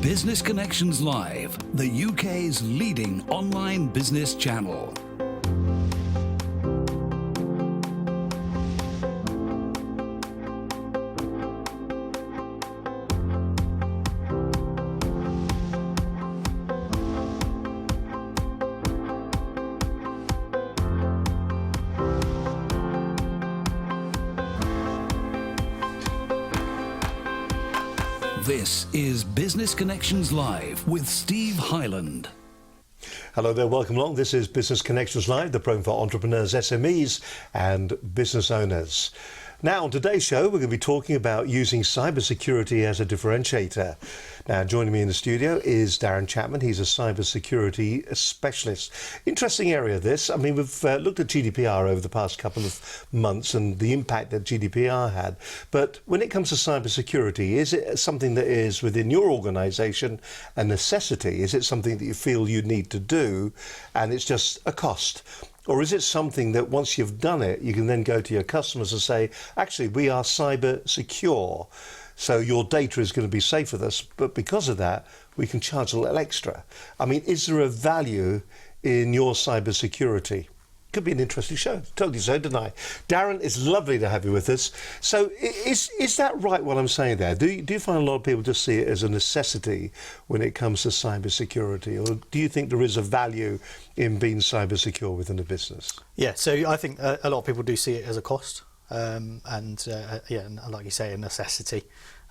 Business Connections Live, the UK's leading online business channel. This is Business Connections Live with Steve Hyland. Hello there, welcome along. This is Business Connections Live, the program for entrepreneurs, SMEs and business owners. Now, on today's show, we're going to be talking about using cybersecurity as a differentiator. Now, joining me in the studio is Darren Chapman. He's a cybersecurity specialist. Interesting area, this. I mean, we've looked at GDPR over the past couple of months and the impact that GDPR had. But when it comes to cybersecurity, is it something that is within your organisation a necessity? Is it something that you feel you need to do and it's just a cost? Or is it something that once you've done it, you can then go to your customers and say, actually, we are cyber secure, so your data is going to be safe with us, but because of that, we can charge a little extra. I mean, is there a value in your cyber security? Could be an interesting show. Told you so, didn't I? Darren, it's lovely to have you with us. So is that right, what I'm saying there? Do you find a lot of people just see it as a necessity when it comes to cyber security? Or do you think there is a value in being cyber secure within a business? Yeah, so I think a lot of people do see it as a cost. And like you say, a necessity.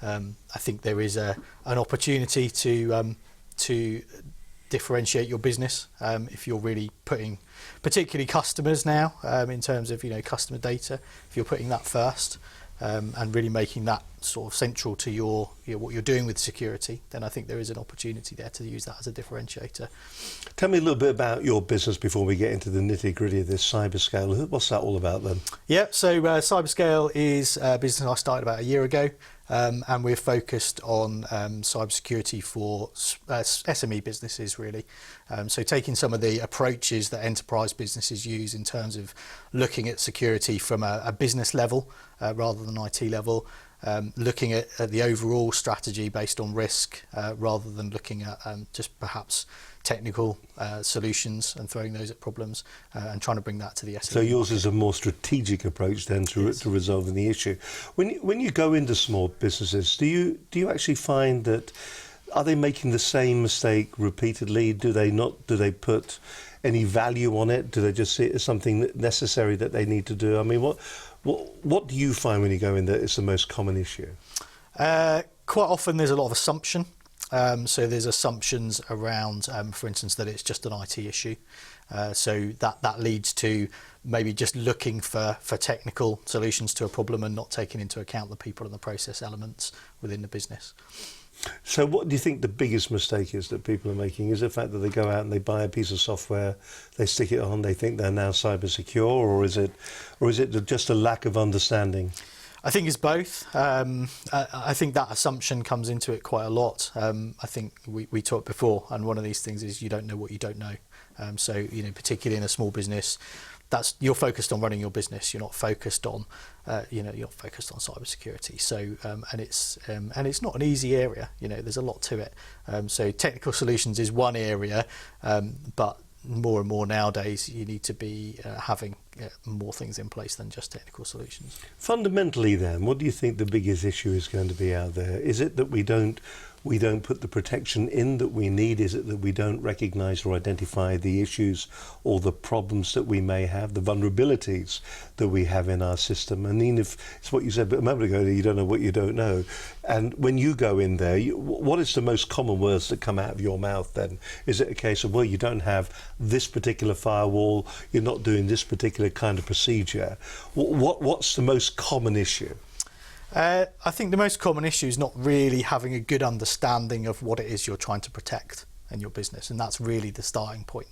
I think there is an opportunity to differentiate your business if you're really putting, particularly customers now, in terms of customer data. If you're putting that first and really making that sort of central to your what you're doing with security, then I think there is an opportunity there to use that as a differentiator. Tell me a little bit about your business before we get into the nitty-gritty of this Cyberscale. What's that all about then? Yeah, so Cyberscale is a business I started about a year ago, and we're focused on cybersecurity for SME businesses, really. So taking some of the approaches that enterprise businesses use in terms of looking at security from a business level rather than IT level, looking at the overall strategy based on risk rather than looking at just perhaps technical solutions and throwing those at problems and trying to bring that to the SME. So yours is a more strategic approach then to resolving the issue. When you go into small businesses, do you actually find that are they making the same mistake repeatedly? Do they put any value on it? Do they just see it as something necessary that they need to do? I mean, what do you find when you go in that is the most common issue? Quite often there's a lot of assumption. So there's assumptions around, for instance, that it's just an IT issue. So that leads to maybe just looking for technical solutions to a problem and not taking into account the people and the process elements within the business. So what do you think the biggest mistake is that people are making? Is it the fact that they go out and they buy a piece of software, they stick it on, they think they're now cyber secure, or is it just a lack of understanding? I think it's both. I think that assumption comes into it quite a lot. I think we talked before, and one of these things is you don't know what you don't know. So particularly in a small business, you're focused on running your business. You're not focused on, you're focused on cybersecurity. So and it's not an easy area. There's a lot to it. So technical solutions is one area, but more and more nowadays you need to be having more things in place than just technical solutions. Fundamentally then, what do you think the biggest issue is going to be out there? Is it that we don't put the protection in that we need? Is it that we don't recognise or identify the issues or the problems that we may have, the vulnerabilities that we have in our system? And even if it's what you said a moment ago, you don't know what you don't know. And when you go in there, what is the most common words that come out of your mouth then? Is it a case of, well, you don't have this particular firewall, you're not doing this particular kind of procedure? What's the most common issue? I think the most common issue is not really having a good understanding of what it is you're trying to protect in your business, and that's really the starting point.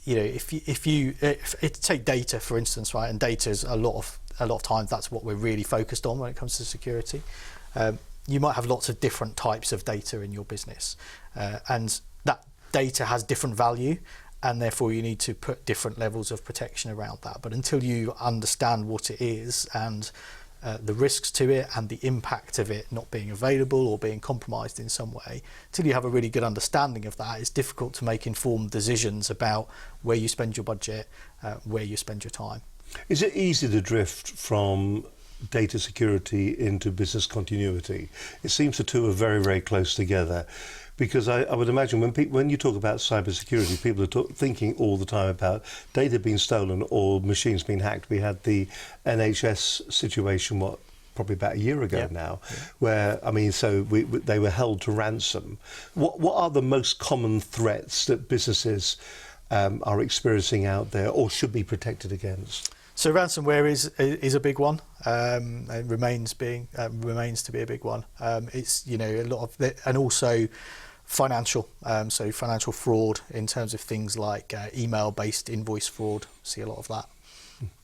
If you take data, for instance, right, and data is a lot of times that's what we're really focused on when it comes to security. You might have lots of different types of data in your business, and that data has different value. And therefore you need to put different levels of protection around that. But until you understand what it is and the risks to it and the impact of it not being available or being compromised in some way, until you have a really good understanding of that, it's difficult to make informed decisions about where you spend your budget, where you spend your time. Is it easy to drift from data security into business continuity? It seems the two are very, very close together. Because I would imagine when you talk about cybersecurity, people are thinking all the time about data being stolen or machines being hacked. We had the NHS situation, probably about a year ago now, where, I mean, so they were held to ransom. What are the most common threats that businesses are experiencing out there or should be protected against? So ransomware is a big one. It remains to be a big one. It's, you know, a lot of and also financial. So financial fraud in terms of things like email-based invoice fraud. See a lot of that.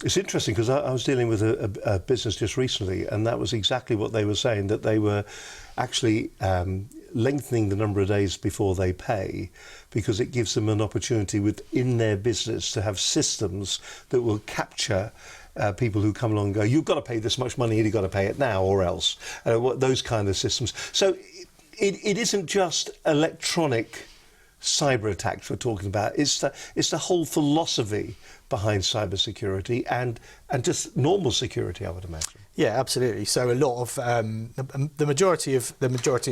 It's interesting because I was dealing with a business just recently, and that was exactly what they were saying, that they were actually lengthening the number of days before they pay, because it gives them an opportunity within their business to have systems that will capture people who come along and go, you've got to pay this much money and you've got to pay it now or else. Those kind of systems. So it isn't just electronic cyber attacks we're talking about. It's the whole philosophy behind cybersecurity and just normal security, I would imagine. Yeah, absolutely. So a lot of the majority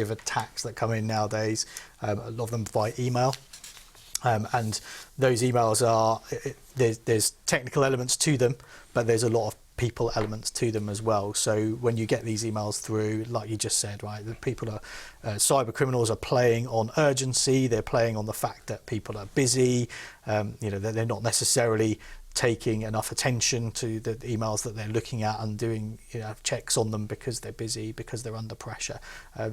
of attacks that come in nowadays, a lot of them via email, and those emails are there's technical elements to them, but there's a lot of people elements to them as well. So when you get these emails through, like you just said, right, the people are cyber criminals are playing on urgency. They're playing on the fact that people are busy. You know, they're not necessarily taking enough attention to the emails that they're looking at and doing, you know, checks on them because they're busy, because they're under pressure.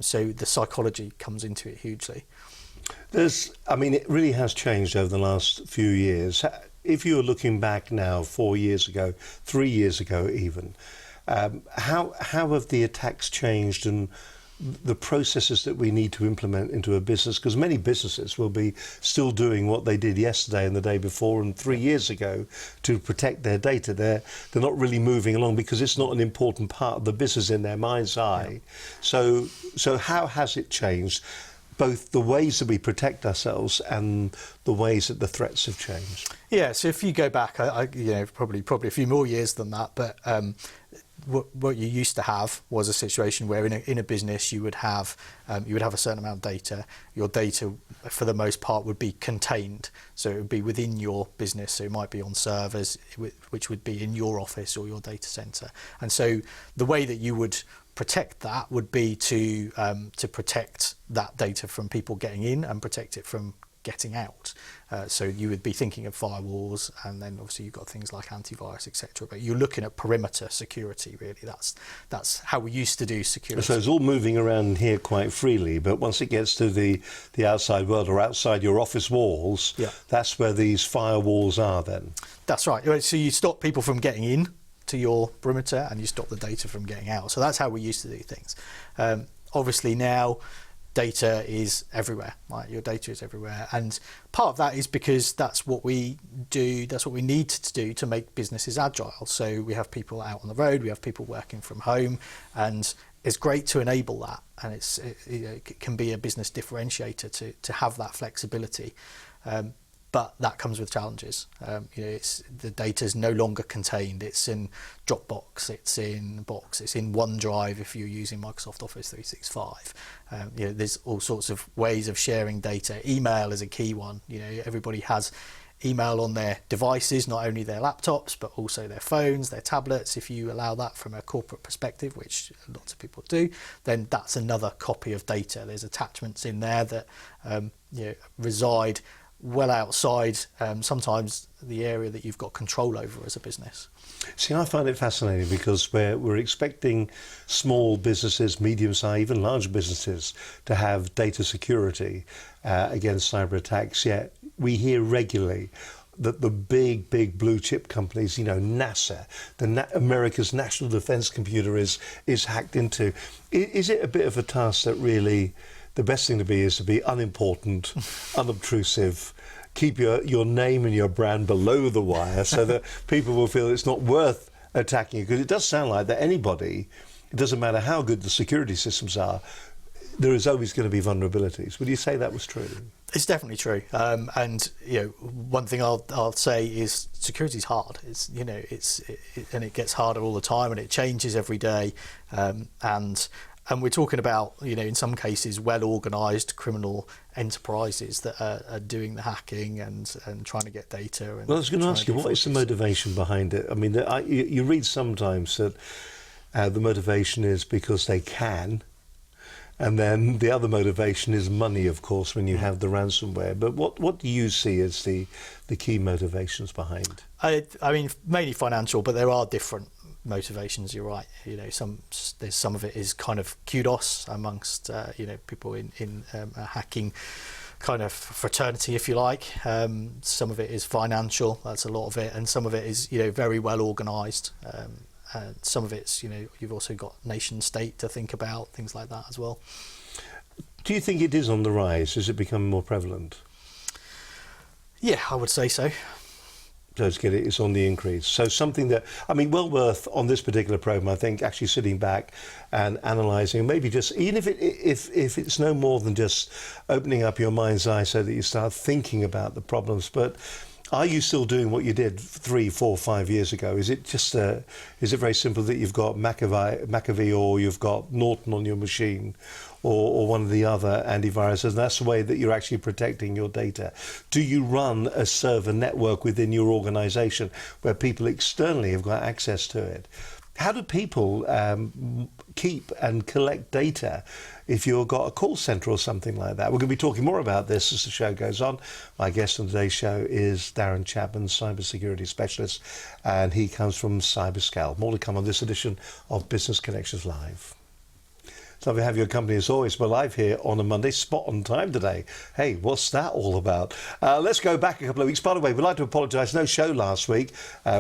So the psychology comes into it hugely. I mean, it really has changed over the last few years. If you're looking back now 4 years ago, 3 years ago even, how have the attacks changed and the processes that we need to implement into a business? Because many businesses will be still doing what they did yesterday and the day before and 3 years ago to protect their data. They're not really moving along because it's not an important part of the business in their mind's eye. Yeah. So how has it changed? Both the ways that we protect ourselves and the ways that the threats have changed. Yeah, so if you go back, you know, probably a few more years than that, but what you used to have was a situation where in a business you would have a certain amount of data. Your data, for the most part, would be contained, so it would be within your business. So it might be on servers, which would be in your office or your data center. And so the way that you would protect that would be to protect that data from people getting in and protect it from getting out. So you would be thinking of firewalls, and then obviously you've got things like antivirus, etc. But you're looking at perimeter security, really. That's how we used to do security. So it's all moving around here quite freely, but once it gets to the outside world or outside your office walls, yeah, that's where these firewalls are then. That's right. So you stop people from getting in to your perimeter and you stop the data from getting out. So that's how we used to do things. Obviously now data is everywhere, right? Your data is everywhere, and part of that is because that's what we do, that's what we need to do to make businesses agile. So we have people out on the road, we have people working from home, and it's great to enable that, and it can be a business differentiator to have that flexibility. But that comes with challenges. You know, the data is no longer contained. It's in Dropbox, it's in Box, it's in OneDrive if you're using Microsoft Office 365. You know, there's all sorts of ways of sharing data. Email is a key one. You know, everybody has email on their devices, not only their laptops, but also their phones, their tablets. If you allow that from a corporate perspective, which lots of people do, then that's another copy of data. There's attachments in there that you know, reside well outside sometimes the area that you've got control over as a business. See, I find it fascinating because we're expecting small businesses, medium-sized, even large businesses to have data security against cyber attacks, yet we hear regularly that the big blue chip companies, you know, NASA, America's national defense computer is hacked into. Is it a bit of a task that really the best thing to be is to be unimportant, unobtrusive, keep your name and your brand below the wire so that people will feel it's not worth attacking you? Because it does sound like that anybody, it doesn't matter how good the security systems are, there is always going to be vulnerabilities. Would you say that was true? It's definitely true, and one thing I'll say is security is hard. It's and it gets harder all the time, and it changes every day. And we're talking about in some cases well organised criminal enterprises that are doing the hacking and trying to get data. And well, I was going to ask you, what is the motivation behind it? I mean, you read sometimes that the motivation is because they can. And then the other motivation is money, of course, when you have the ransomware. But what do you see as the key motivations behind? I mean, mainly financial, but there are different motivations. You're right. Some of it is kind of kudos amongst people in a hacking kind of fraternity, if you like. Some of it is financial. That's a lot of it, and some of it is very well organised. Some of it's, you've also got nation state to think about, things like that as well. Do you think it is on the rise? Has it become more prevalent? Yeah, I would say so. So it's on the increase. So something that, I mean, well worth on this particular program, I think, actually sitting back and analysing, maybe just, even if it's no more than just opening up your mind's eye so that you start thinking about the problems, but are you still doing what you did 3, 4, 5 years ago? Is it just is it very simple that you've got McAfee or you've got Norton on your machine or one of the other antiviruses, and that's the way that you're actually protecting your data? Do you run a server network within your organisation where people externally have got access to it? How do people keep and collect data if you've got a call centre or something like that? We're going to be talking more about this as the show goes on. My guest on today's show is Darren Chapman, cybersecurity specialist, and he comes from Cyberscale. More to come on this edition of Business Connections Live. It's lovely to have your company as always. We're live here on a Monday, spot on time today. Hey, what's that all about? Let's go back a couple of weeks. By the way, we'd like to apologise. No show last week.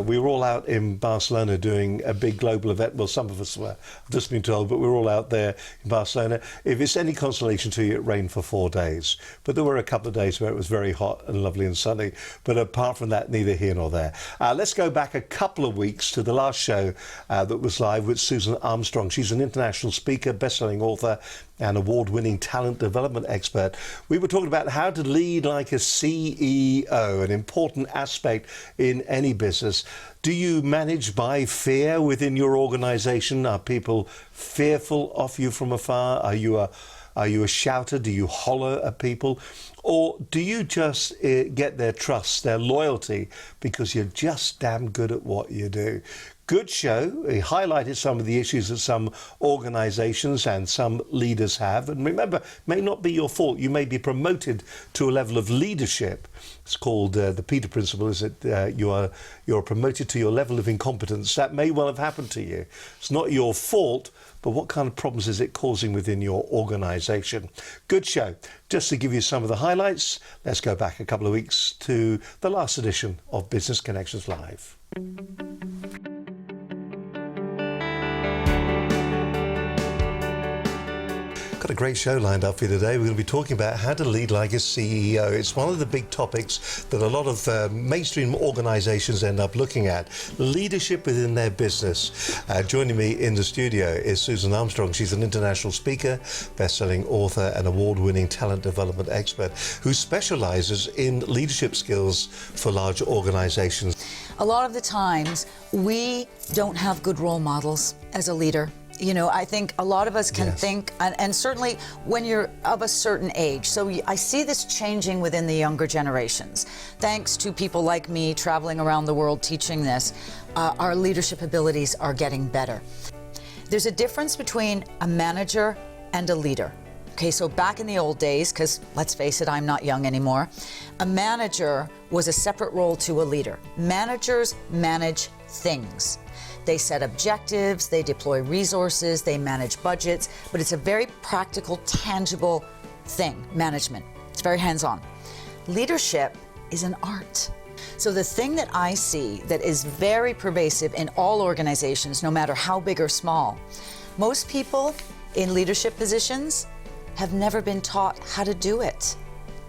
We were all out in Barcelona doing a big global event. Well, some of us were, I've just been told, but we were all out there in Barcelona. If it's any consolation to you, it rained for 4 days. But there were a couple of days where it was very hot and lovely and sunny. But apart from that, neither here nor there. Let's go back a couple of weeks to the last show that was live with Susan Armstrong. She's an international speaker, best-selling author and award-winning talent development expert. We were talking about how to lead like a CEO, an important aspect in any business. Do you manage by fear within your organisation? Are people fearful of you from afar? Are you a shouter? Do you holler at people? Or do you just get their trust, their loyalty, because you're just damn good at what you do? Good show. He highlighted some of the issues that some organisations and some leaders have. And remember, it may not be your fault. You may be promoted to a level of leadership. It's called the Peter Principle, is that you're promoted to your level of incompetence. That may well have happened to you. It's not your fault, but what kind of problems is it causing within your organisation? Good show. Just to give you some of the highlights, let's go back a couple of weeks to the last edition of Business Connections Live. Got a great show lined up for you today. We're going to be talking about how to lead like a CEO. It's one of the big topics that a lot of mainstream organisations end up looking at. Leadership within their business. Joining me in the studio is Susan Armstrong. She's an international speaker, best-selling author and award-winning talent development expert who specialises in leadership skills for large organisations. A lot of the times we don't have good role models as a leader. I think a lot of us can think, and certainly when you're of a certain age. So I see this changing within the younger generations. Thanks to people like me traveling around the world teaching this, our leadership abilities are getting better. There's a difference between a manager and a leader. Okay, so back in the old days, because let's face it, I'm not young anymore, a manager was a separate role to a leader. Managers manage things. They set objectives, they deploy resources, they manage budgets, but it's a very practical, tangible thing, management. It's very hands-on. Leadership is an art. So the thing that I see that is very pervasive in all organizations, no matter how big or small, most people in leadership positions have never been taught how to do it.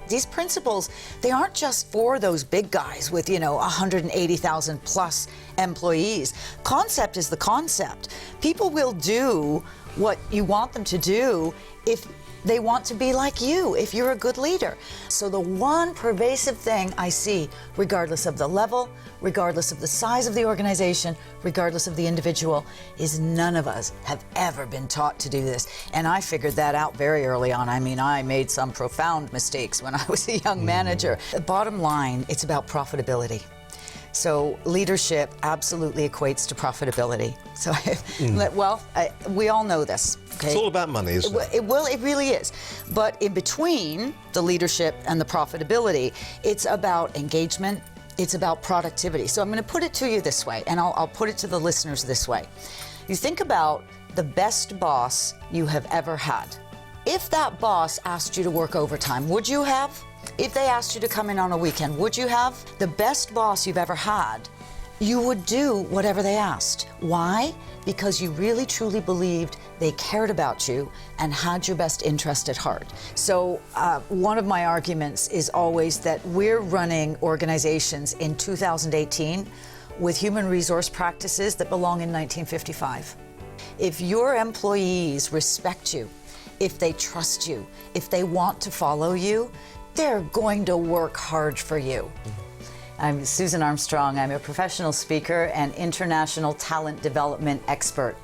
these principles, they aren't just for those big guys with, 180,000 plus employees. Concept is the concept. People will do what you want them to do if they want to be like you, if you're a good leader. So the one pervasive thing I see, regardless of the level, regardless of the size of the organization, regardless of the individual, is none of us have ever been taught to do this. And I figured that out very early on. I mean, I made some profound mistakes when I was a young manager. The bottom line, it's about profitability. So leadership absolutely equates to profitability. So, we all know this. Okay? It's all about money, isn't it? It really is. But in between the leadership and the profitability, it's about engagement, it's about productivity. So I'm going to put it to you this way, and I'll put it to the listeners this way. You think about the best boss you have ever had. If that boss asked you to work overtime, would you have? If they asked you to come in on a weekend, would you have? The best boss you've ever had, you would do whatever they asked. Why? Because you really truly believed they cared about you and had your best interest at heart. So one of my arguments is always that we're running organizations in 2018 with human resource practices that belong in 1955. If your employees respect you, if they trust you, if they want to follow you, they're going to work hard for you. I'm Susan Armstrong. I'm a professional speaker and international talent development expert.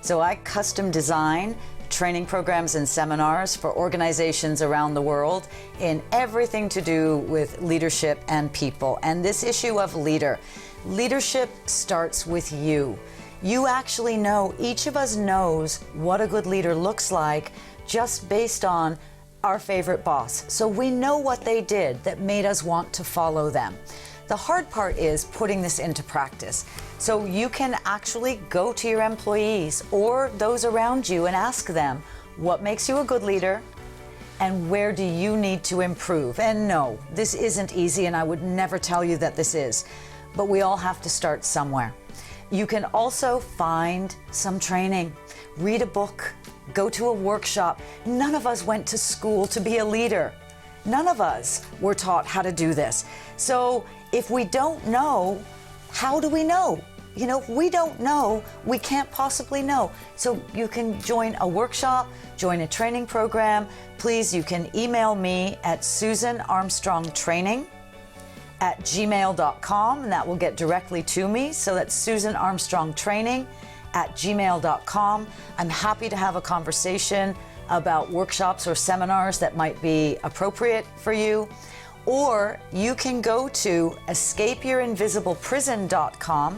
So I custom design training programs and seminars for organizations around the world in everything to do with leadership and people. And this issue of leadership starts with you. You actually know, each of us knows what a good leader looks like just based on our favorite boss. So we know what they did that made us want to follow them. The hard part is putting this into practice. So you can actually go to your employees or those around you and ask them, what makes you a good leader and where do you need to improve? And no, this isn't easy, and I would never tell you that this is, but we all have to start somewhere. You can also find some training, read a book, go to a workshop. None of us went to school to be a leader. None of us were taught how to do this. So if we don't know, how do we know? If we don't know, we can't possibly know. So you can join a workshop, join a training program. Please, you can email me at susanarmstrongtraining@gmail.com, and that will get directly to me. So that's susanarmstrongtraining@gmail.com. I'm happy to have a conversation about workshops or seminars that might be appropriate for you. Or you can go to escapeyourinvisibleprison.com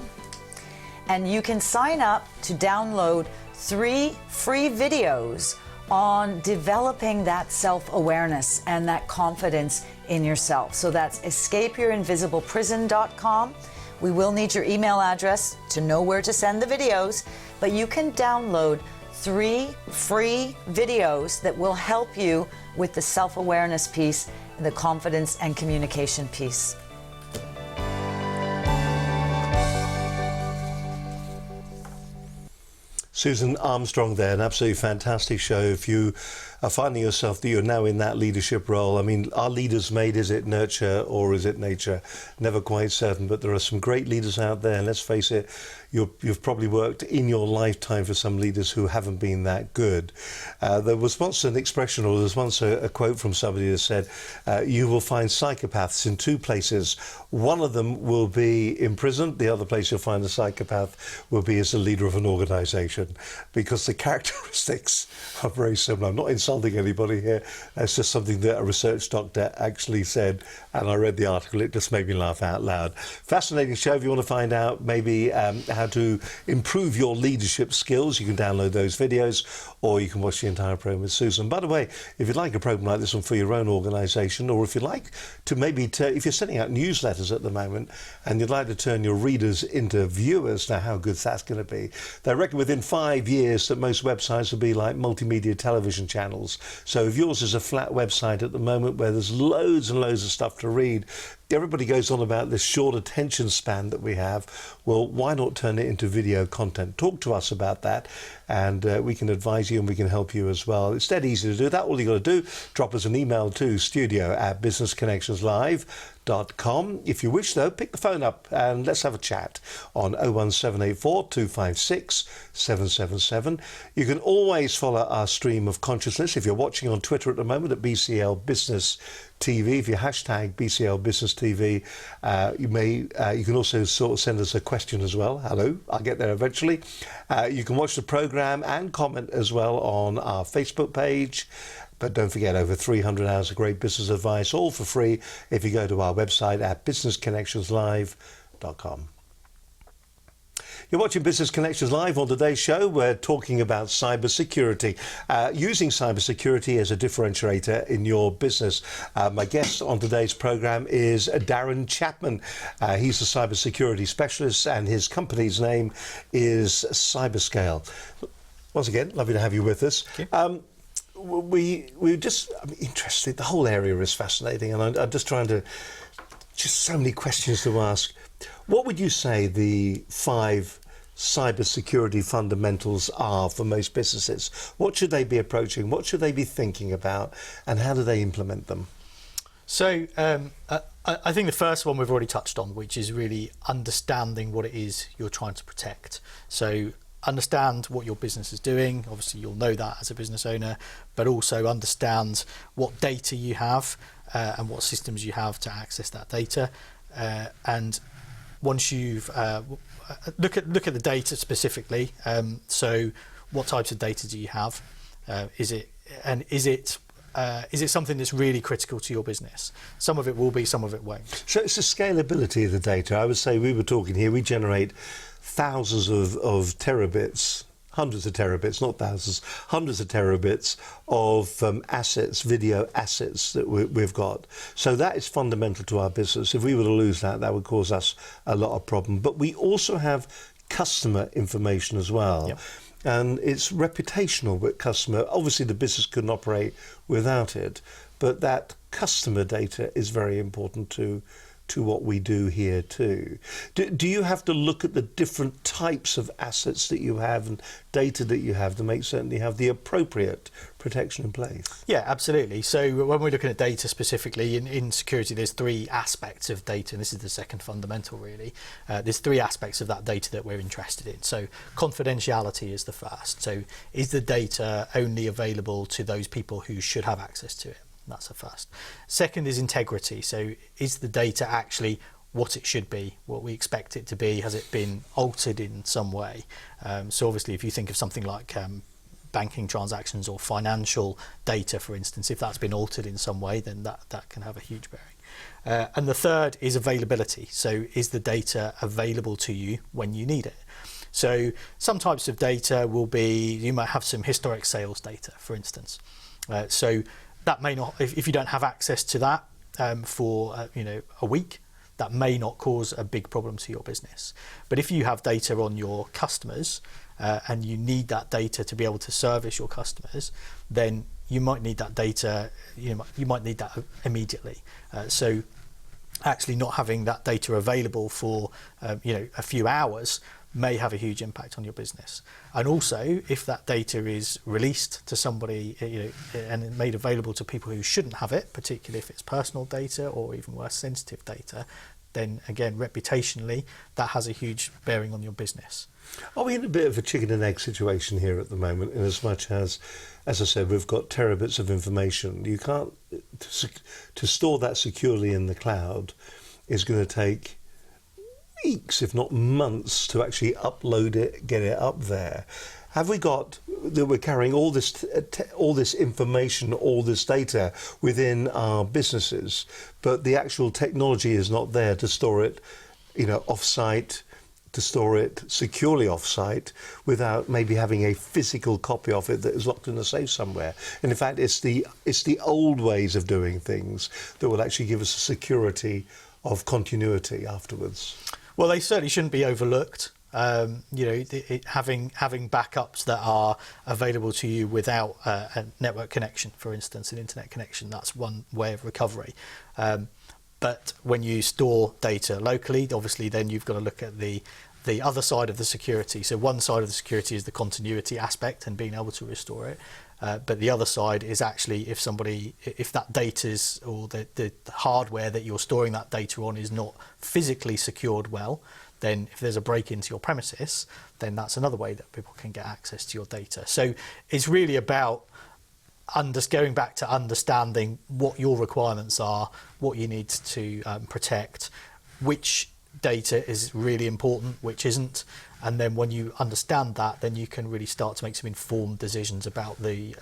and you can sign up to download 3 free videos on developing that self-awareness and that confidence in yourself. So that's escapeyourinvisibleprison.com. We will need your email address to know where to send the videos, but you can download 3 free videos that will help you with the self-awareness piece, the confidence and communication piece. Susan Armstrong there, an absolutely fantastic show. If you are finding yourself that you're now in that leadership role, I mean, are leaders made, is it nurture or is it nature? Never quite certain, but there are some great leaders out there, and let's face it, you've probably worked in your lifetime for some leaders who haven't been that good. There was once an expression, or there was once a quote from somebody that said, you will find psychopaths in 2 places. One of them will be in prison, the other place you'll find a psychopath will be as a leader of an organisation, because the characteristics are very similar. I'm not insulting anybody here, that's just something that a research doctor actually said, and I read the article, it just made me laugh out loud. Fascinating show. If you want to find out maybe how to improve your leadership skills, you can download those videos, or you can watch the entire program with Susan. By the way, if you'd like a program like this one for your own organisation, or if you'd like to maybe, if you're sending out newsletters at the moment and you'd like to turn your readers into viewers, now how good that's going to be. They reckon within 5 years that most websites will be like multimedia television channels. So if yours is a flat website at the moment where there's loads and loads of stuff to read, everybody goes on about this short attention span that we have. Well, why not turn it into video content? Talk to us about that, and we can advise you and we can help you as well. It's dead easy to do that. All you got to do, drop us an email to studio@businessconnectionslive.com. If you wish, though, pick the phone up and let's have a chat on 01784 256 777. You can always follow our stream of consciousness if you're watching on Twitter at the moment at BCL Business TV. If you hashtag BCL Business TV, you can also sort of send us a question as well. Hello, I'll get there eventually. You can watch the programme and comment as well on our Facebook page. But don't forget, over 300 hours of great business advice, all for free, if you go to our website at businessconnectionslive.com. You're watching Business Connections Live. On today's show, we're talking about cybersecurity, using cybersecurity as a differentiator in your business. My guest on today's program is Darren Chapman. He's a cybersecurity specialist and his company's name is Cyberscale. Once again, lovely to have you with us. I'm interested. The whole area is fascinating, and I'm just trying to, just so many questions to ask. What would you say the 5 cybersecurity fundamentals are for most businesses? What should they be approaching? What should they be thinking about? And how do they implement them? So I think the first one we've already touched on, which is really understanding what it is you're trying to protect. So understand what your business is doing. Obviously, you'll know that as a business owner, but also understand what data you have and what systems you have to access that data. And once you've look at the data specifically, so what types of data do you have? Is it something that's really critical to your business? Some of it will be, some of it won't. So it's the scalability of the data. I would say, we were talking here, we generate thousands of terabits, hundreds of terabits, not thousands, hundreds of terabits of assets, video assets that we've got. So that is fundamental to our business. If we were to lose that, that would cause us a lot of problem. But we also have customer information as well. Yep. And it's reputational with customer. Obviously, the business couldn't operate without it, but that customer data is very important to what we do here too. Do you have to look at the different types of assets that you have and data that you have to make certain you have the appropriate protection in place? Yeah, absolutely. So when we're looking at data specifically in security, there's 3 aspects of data, and this is the second fundamental really. There's 3 aspects of that data that we're interested in. So confidentiality is the first. So is the data only available to those people who should have access to it? That's the first. Second is integrity. So is the data actually what it should be, what we expect it to be? Has it been altered in some way? So obviously, if you think of something like banking transactions or financial data, for instance, if that's been altered in some way, then that can have a huge bearing. And the third is availability. So is the data available to you when you need it? So some types of data will be, you might have some historic sales data, for instance. So that may not, if you don't have access to that for a week, that may not cause a big problem to your business. But if you have data on your customers and you need that data to be able to service your customers, then you might need that data. You might need that immediately. So actually, not having that data available for a few hours may have a huge impact on your business. And also, if that data is released to somebody and made available to people who shouldn't have it, particularly if it's personal data or even worse, sensitive data, then again, reputationally, that has a huge bearing on your business. Are we in a bit of a chicken and egg situation here at the moment, in as much as I said, we've got terabits of information. You can't, to store that securely in the cloud is going to take weeks, if not months, to actually upload it, get it up there. Have we got that we're carrying all this information, all this data within our businesses, but the actual technology is not there to store it, off-site, to store it securely off-site without maybe having a physical copy of it that is locked in a safe somewhere? And in fact, it's the old ways of doing things that will actually give us a security of continuity afterwards. Well, they certainly shouldn't be overlooked. Having backups that are available to you without a network connection, for instance, an internet connection, that's one way of recovery. But when you store data locally, obviously then you've got to look at the other side of the security. So one side of the security is the continuity aspect and being able to restore it. But the other side is actually if that data's or the hardware that you're storing that data on is not physically secured well, then if there's a break into your premises, then that's another way that people can get access to your data. So it's really about going back to understanding what your requirements are, what you need to protect, which data is really important, which isn't, and then when you understand that, then you can really start to make some informed decisions about the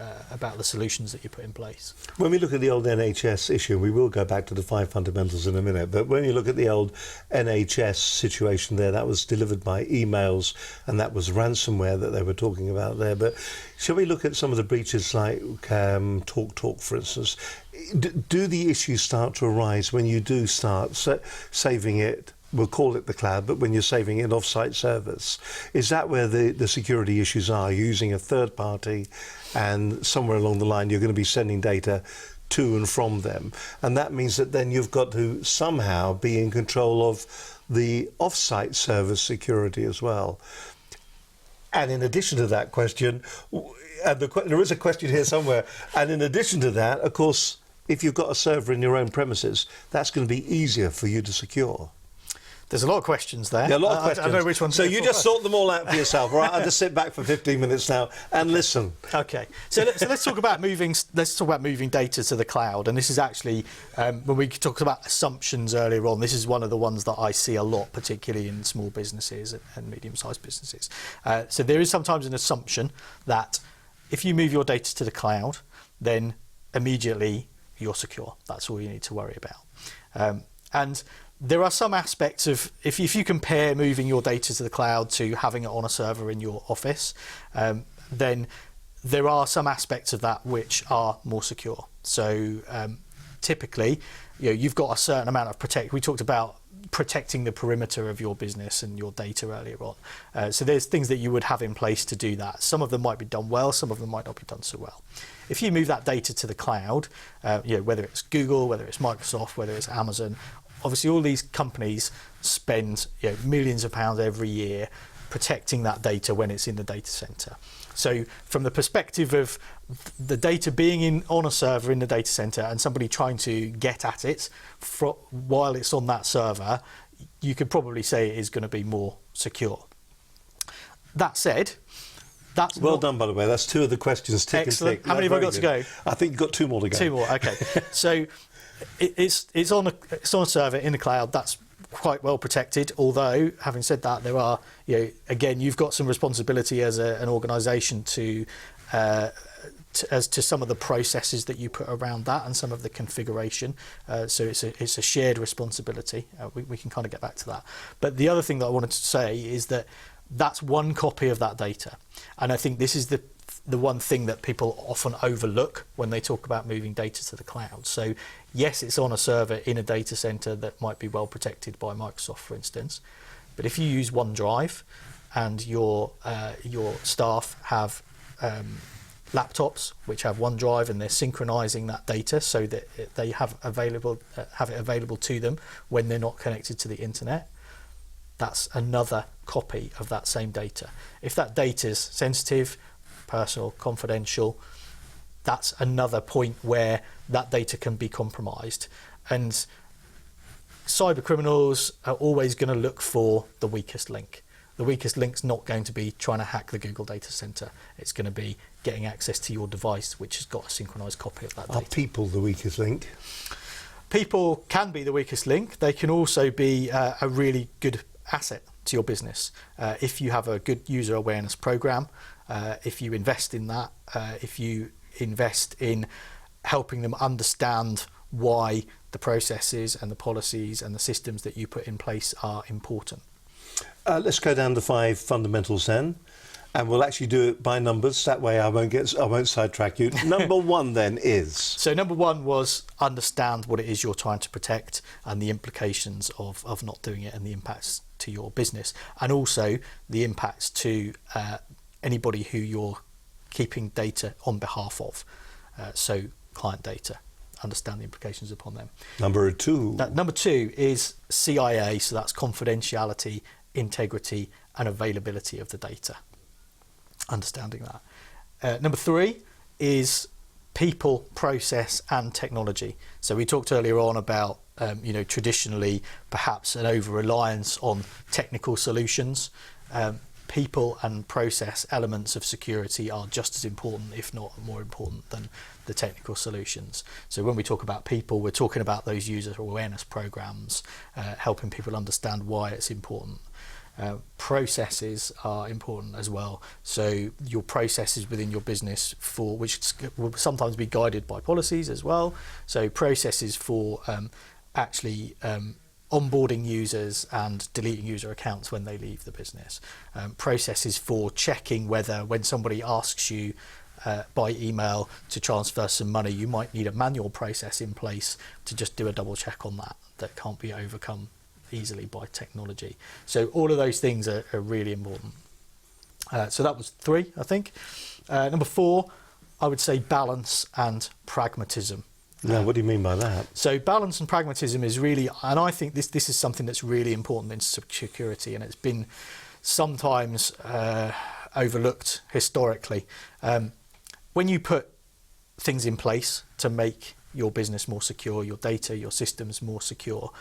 solutions that you put in place. When we look at the old NHS issue, we will go back to the 5 fundamentals in a minute, but when you look at the old NHS situation there, that was delivered by emails and that was ransomware that they were talking about there. But shall we look at some of the breaches like TalkTalk, for instance? Do the issues start to arise when you do start saving it? We'll call it the cloud, but when you're saving in off-site servers, is that where the security issues are? You're using a third party and somewhere along the line you're going to be sending data to and from them. And that means that then you've got to somehow be in control of the off-site server security as well. And in addition to that question, and there is a question here somewhere, and in addition to that, of course, if you've got a server in your own premises, that's going to be easier for you to secure. There's a lot of questions there. Yeah, a lot of questions. I know which one. So you just sort them all out for yourself, right? I'll just sit back for 15 minutes now and listen. Okay. So let's talk about moving. Let's talk about moving data to the cloud. And this is actually when we talked about assumptions earlier on. This is one of the ones that I see a lot, particularly in small businesses and medium-sized businesses. So there is sometimes an assumption that if you move your data to the cloud, then immediately you're secure. That's all you need to worry about. And there are some aspects of, if you compare moving your data to the cloud to having it on a server in your office, then there are some aspects of that which are more secure. So typically, you've got a certain amount of we talked about protecting the perimeter of your business and your data earlier on. So there's things that you would have in place to do that. Some of them might be done well, some of them might not be done so well. If you move that data to the cloud, whether it's Google, whether it's Microsoft, whether it's Amazon, obviously all these companies spend millions of pounds every year protecting that data when it's in the data center. So from the perspective of the data being on a server in the data center and somebody trying to get at it while it's on that server, you could probably say it is going to be more secure. That said, that's well done, by the way. That's 2 of the questions. Tick excellent. And tick. How many have I got to go? I think you've got 2 more to go. 2 more. Okay. So it's on a server in the cloud. That's quite well protected. Although, having said that, there are again, you've got some responsibility as an organisation as to some of the processes that you put around that and some of the configuration. So it's a shared responsibility. We can kind of get back to that. But the other thing that I wanted to say is that that's one copy of that data, and I think this is the one thing that people often overlook when they talk about moving data to the cloud. So yes, it's on a server in a data center that might be well protected by Microsoft, for instance. But if you use OneDrive and your staff have laptops which have OneDrive and they're synchronizing that data so that they have it available to them when they're not connected to the internet, that's another copy of that same data. If that data is sensitive, personal, confidential, that's another point where that data can be compromised. And cyber criminals are always going to look for the weakest link. The weakest link's not going to be trying to hack the Google data center. It's going to be getting access to your device which has got a synchronized copy of that data. Are people the weakest link? People can be the weakest link. They can also be a really good asset to your business. If you have a good user awareness program, if you invest in that, if you invest in helping them understand why the processes and the policies and the systems that you put in place are important. Let's go down to 5 fundamentals then, and we'll actually do it by numbers. That way I won't sidetrack you. Number 1 then is? So number 1 was understand what it is you're trying to protect and the implications of not doing it and the impacts to your business, and also the impacts to anybody who you're keeping data on behalf of, so client data. understand the implications upon them. Number two. Number two is CIA, so that's confidentiality, integrity, and availability of the data. Understanding that. Number three is people, process, and technology. So we talked earlier on about traditionally perhaps an over-reliance on technical solutions. People and process elements of security are just as important, if not more important, than the technical solutions. So when we talk about people, we're talking about those user awareness programs, helping people understand why it's important. Processes are important as well. So your processes within your business, which will sometimes be guided by policies as well. So processes for actually onboarding users and deleting user accounts when they leave the business. Processes for checking whether when somebody asks you by email to transfer some money, you might need a manual process in place to just do a double check on that can't be overcome easily by technology. So all of those things are really important. So that was three, I think. Number four, I would say balance and pragmatism. Now, what do you mean by that? So balance and pragmatism is really, and I think this is something that's really important in security, and it's been sometimes overlooked historically. When you put things in place to make your business more secure, your data, your systems more secure,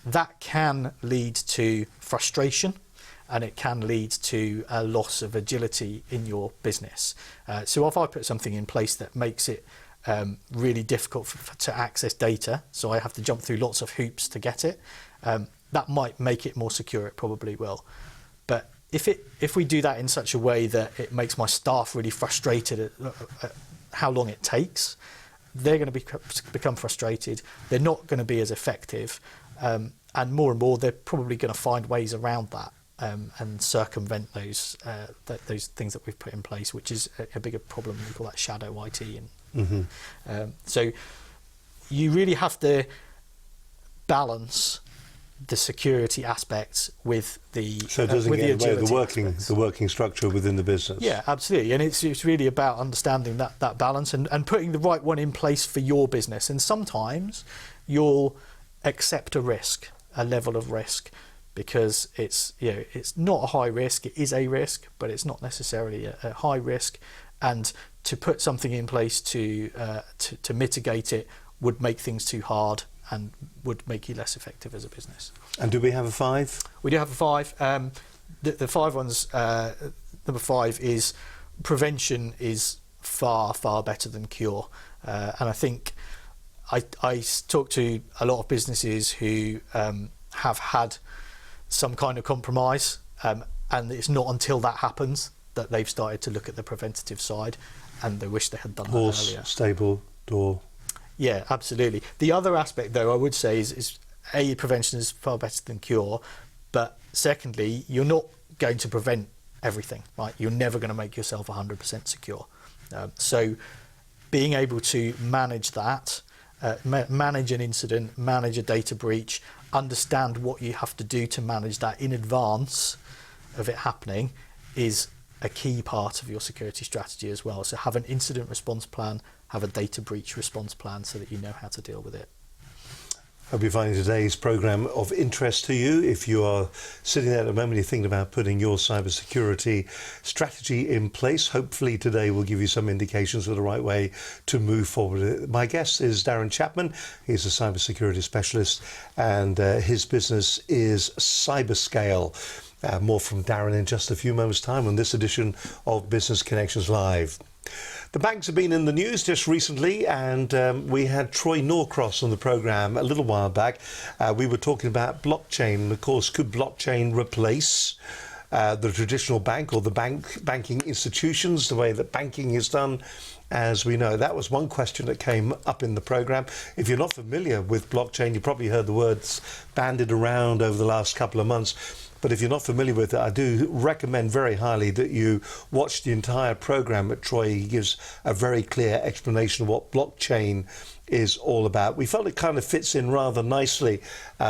that can lead to frustration, and it can lead to a loss of agility in your business. So if I put something in place that makes it really difficult to access data, so I have to jump through lots of hoops to get it, that might make it more secure. It probably will. But if we do that in such a way that it makes my staff really frustrated at how long it takes, they're going to become frustrated. They're not going to be as effective. And more, they're probably going to find ways around that and circumvent those things that we've put in place, which is a bigger problem. We call that shadow IT. So you really have to balance the security aspects with the so it doesn't get in the way of the working structure within the business. Yeah, absolutely. And it's really about understanding that balance and putting the right one in place for your business. And sometimes you'll accept a level of risk, because it's not a high risk. It is a risk, but it's not necessarily a high risk. And to put something in place to mitigate it would make things too hard and would make you less effective as a business. And do we have a five? We do have a five. The five ones. Number five is prevention is far better than cure, and I think I talk to a lot of businesses who have had some kind of compromise, and it's not until that happens that they've started to look at the preventative side, and they wish they had done that earlier. Stable, door. Yeah, absolutely. The other aspect, though, I would say is prevention is far better than cure, but secondly, you're not going to prevent everything, right? You're never going to make yourself 100% secure. So being able to manage that, manage an incident, manage a data breach, understand what you have to do to manage that in advance of it happening is a key part of your security strategy as well. So have an incident response plan, have a data breach response plan so that you know how to deal with it. Hope you're finding today's programme of interest to you. If you are sitting there at the moment, you're thinking about putting your cybersecurity strategy in place. Hopefully today will give you some indications of the right way to move forward. My guest is Darren Chapman. He's a cybersecurity specialist, and his business is Cyberscale. More from Darren in just a few moments' time on this edition of Business Connections Live. The banks have been in the news just recently, and we had Troy Norcross on the programme a little while back. We were talking about blockchain. Of course, could blockchain replace the traditional bank or the banking institutions, the way that banking is done as we know? That was one question that came up in the programme. If you're not familiar with blockchain, you probably heard the words bandied around over the last couple of months. But if you're not familiar with it, I do recommend very highly that you watch the entire program at Troy. He gives a very clear explanation of what blockchain is all about. We felt it kind of fits in rather nicely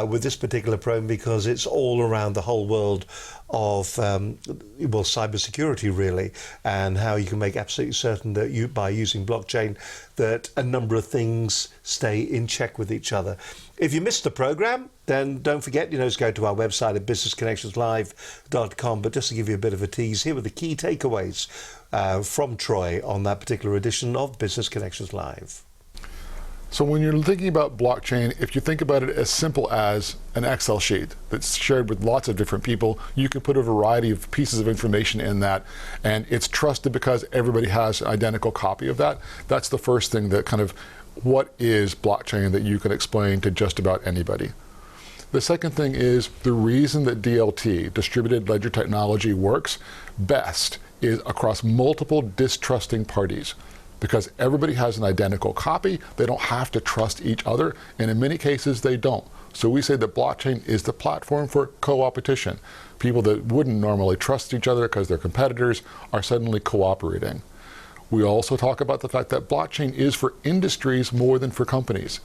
with this particular program because it's all around the whole world of cybersecurity really, and how you can make absolutely certain that you, by using blockchain, that a number of things stay in check with each other. If you missed the program, then don't forget, to go to our website at businessconnectionslive.com. But just to give you a bit of a tease, here were the key takeaways from Troy on that particular edition of Business Connections Live. So when you're thinking about blockchain, if you think about it as simple as an Excel sheet that's shared with lots of different people, you can put a variety of pieces of information in that, and it's trusted because everybody has an identical copy of that. That's the first thing, that kind of what is blockchain, that you can explain to just about anybody. The second thing is the reason that DLT, distributed ledger technology, works best is across multiple distrusting parties. Because everybody has an identical copy, they don't have to trust each other, and in many cases they don't. So we say that blockchain is the platform for co-opetition. People that wouldn't normally trust each other because they're competitors are suddenly cooperating. We also talk about the fact that blockchain is for industries more than for companies.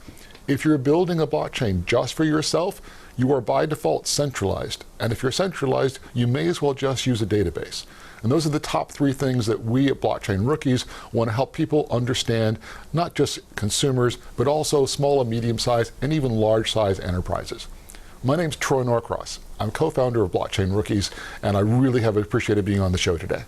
If you're building a blockchain just for yourself, you are by default centralized. And if you're centralized, you may as well just use a database. And those are the top three things that we at Blockchain Rookies want to help people understand, not just consumers, but also small and medium-sized and even large-sized enterprises. My name's Troy Norcross. I'm co-founder of Blockchain Rookies, and I really have appreciated being on the show today.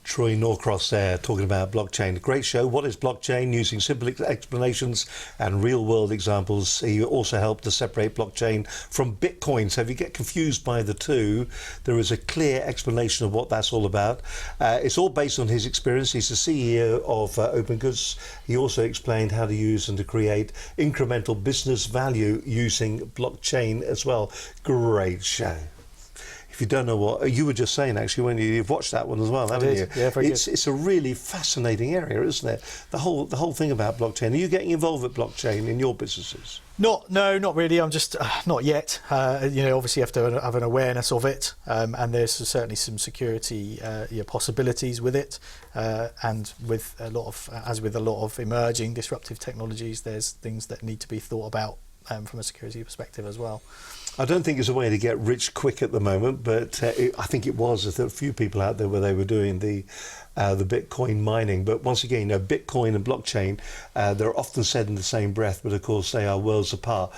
Troy Norcross there talking about blockchain. A great show. What is blockchain? Using simple explanations and real-world examples. He also helped to separate blockchain from Bitcoin. So if you get confused by the two, there is a clear explanation of what that's all about. It's all based on his experience. He's the CEO of Open Goods. He also explained how to use and to create incremental business value using blockchain as well. Great show. If you don't know what you were just saying, actually, when you've watched that one as well, haven't you? Yeah, very good. It's a really fascinating area, isn't it? The whole thing about blockchain. Are you getting involved with blockchain in your businesses? No, not really. I'm just not yet. Obviously, you have to have an awareness of it, and there's certainly some security possibilities with it, and with a lot of emerging disruptive technologies, there's things that need to be thought about from a security perspective as well. I don't think it's a way to get rich quick at the moment, but I think it was. There's a few people out there where they were doing the Bitcoin mining. But once again, Bitcoin and blockchain, they're often said in the same breath, but of course they are worlds apart.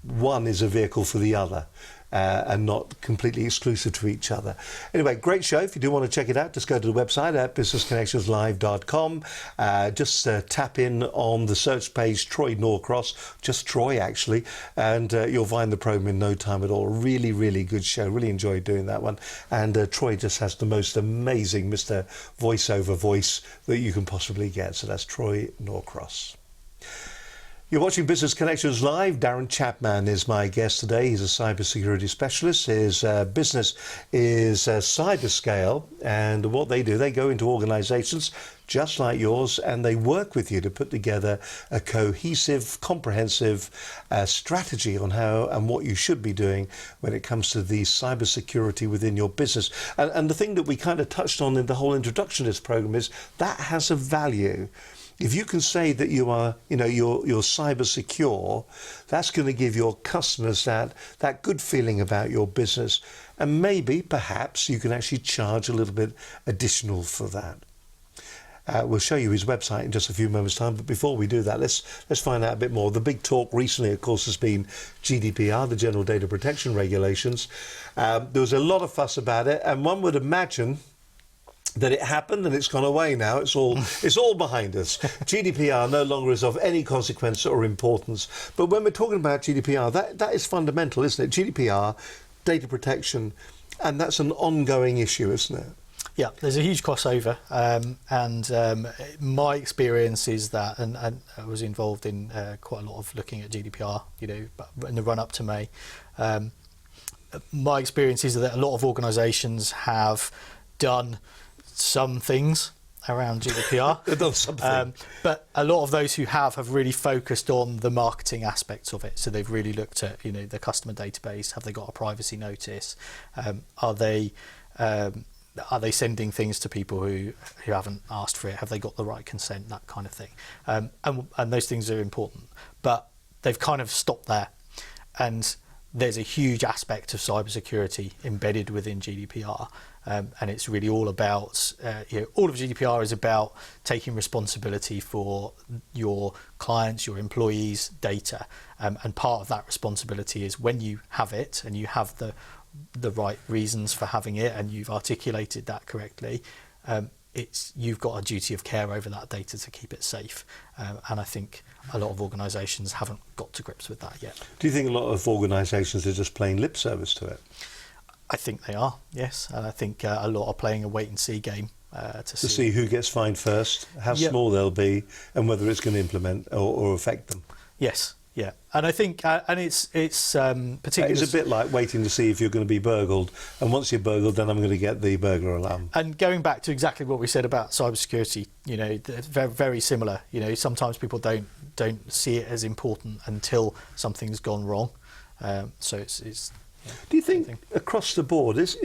One is a vehicle for the other. And not completely exclusive to each other. Anyway, great show. If you do want to check it out, just go to the website at businessconnectionslive.com. Just tap in on the search page, Troy Norcross, just Troy actually, and you'll find the program in no time at all. Really, really good show. Really enjoyed doing that one. And Troy just has the most amazing Mr. Voiceover voice that you can possibly get. So that's Troy Norcross. You're watching Business Connections Live. Darren Chapman is my guest today. He's a cybersecurity specialist. His business is Cyberscale, and what they do, they go into organizations just like yours, and they work with you to put together a cohesive, comprehensive strategy on how and what you should be doing when it comes to the cybersecurity within your business. And the thing that we kind of touched on in the whole introduction to this program is that has a value. If you can say that you are, you're cyber secure, that's going to give your customers that good feeling about your business. And maybe, perhaps, you can actually charge a little bit additional for that. We'll show you his website in just a few moments' time. But before we do that, let's find out a bit more. The big talk recently, of course, has been GDPR, the General Data Protection Regulations. There was a lot of fuss about it, and one would imagine that it happened and it's gone away now. It's all behind us. GDPR no longer is of any consequence or importance. But when we're talking about GDPR, that is fundamental, isn't it? GDPR, data protection, and that's an ongoing issue, isn't it? Yeah, there's a huge crossover, and my experience is that, and I was involved in quite a lot of looking at GDPR, in the run up to May. My experience is that a lot of organisations have done some things around GDPR. They've done something. But a lot of those who have really focused on the marketing aspects of it. So they've really looked at, the customer database. Have they got a privacy notice? Are they sending things to people who haven't asked for it? Have they got the right consent? That kind of thing. And those things are important. But they've kind of stopped there. And there's a huge aspect of cybersecurity embedded within GDPR. And it's really all about, all of GDPR is about taking responsibility for your clients, your employees' data. And part of that responsibility is when you have it and you have the right reasons for having it and you've articulated that correctly, you've got a duty of care over that data to keep it safe. And I think a lot of organisations haven't got to grips with that yet. Do you think a lot of organisations are just playing lip service to it? I think they are, yes. And I think a lot are playing a wait-and-see game to see who gets fined first, how small they'll be, and whether it's going to implement or affect them. Yes, yeah. And I think, and it's particularly... It's a bit like waiting to see if you're going to be burgled, and once you're burgled, then I'm going to get the burglar alarm. And going back to exactly what we said about cybersecurity, they're very similar. Sometimes people don't see it as important until something's gone wrong. So it's Do you think across the board, is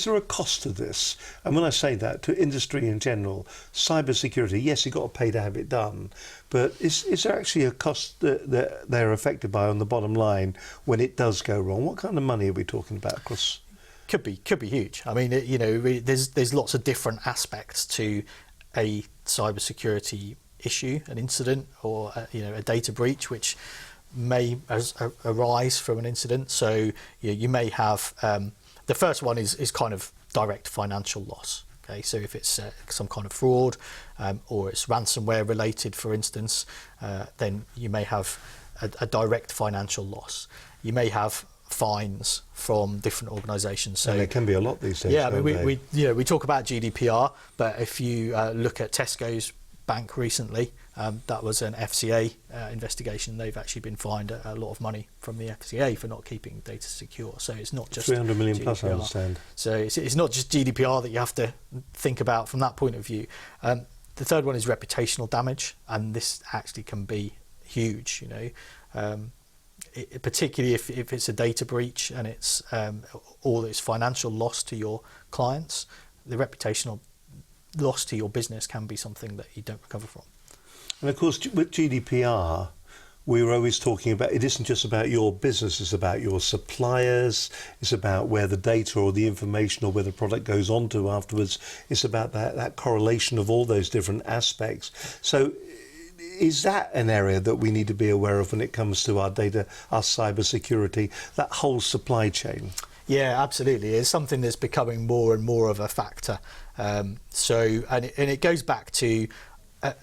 there a cost to this? And when I say that, to industry in general, cybersecurity, yes, you've got to pay to have it done, but is there actually a cost that they're affected by on the bottom line when it does go wrong? What kind of money are we talking about across? Could be huge. I mean, there's lots of different aspects to a cybersecurity issue, an incident, or a data breach, which may arise from an incident. So you may have the first one is kind of direct financial loss. Okay, so if it's some kind of fraud or it's ransomware related, for instance, then you may have a direct financial loss. You may have fines from different organisations. So and there can be a lot these days. Yeah, I mean, we talk about GDPR, but if you look at Tesco's bank recently, that was an FCA investigation. They've actually been fined a lot of money from the FCA for not keeping data secure. So it's not just 300 million GDPR. plus, I understand. So it's not just GDPR that you have to think about from that point of view. The third one is reputational damage, and this actually can be huge. Particularly if it's a data breach and it's or it's financial loss to your clients, the reputational loss to your business can be something that you don't recover from. And of course, with GDPR, we were always talking about, it isn't just about your business, it's about your suppliers, it's about where the data or the information or where the product goes on to afterwards. It's about that correlation of all those different aspects. So is that an area that we need to be aware of when it comes to our data, our cyber security, that whole supply chain? Yeah, absolutely. It's something that's becoming more and more of a factor. And it goes back to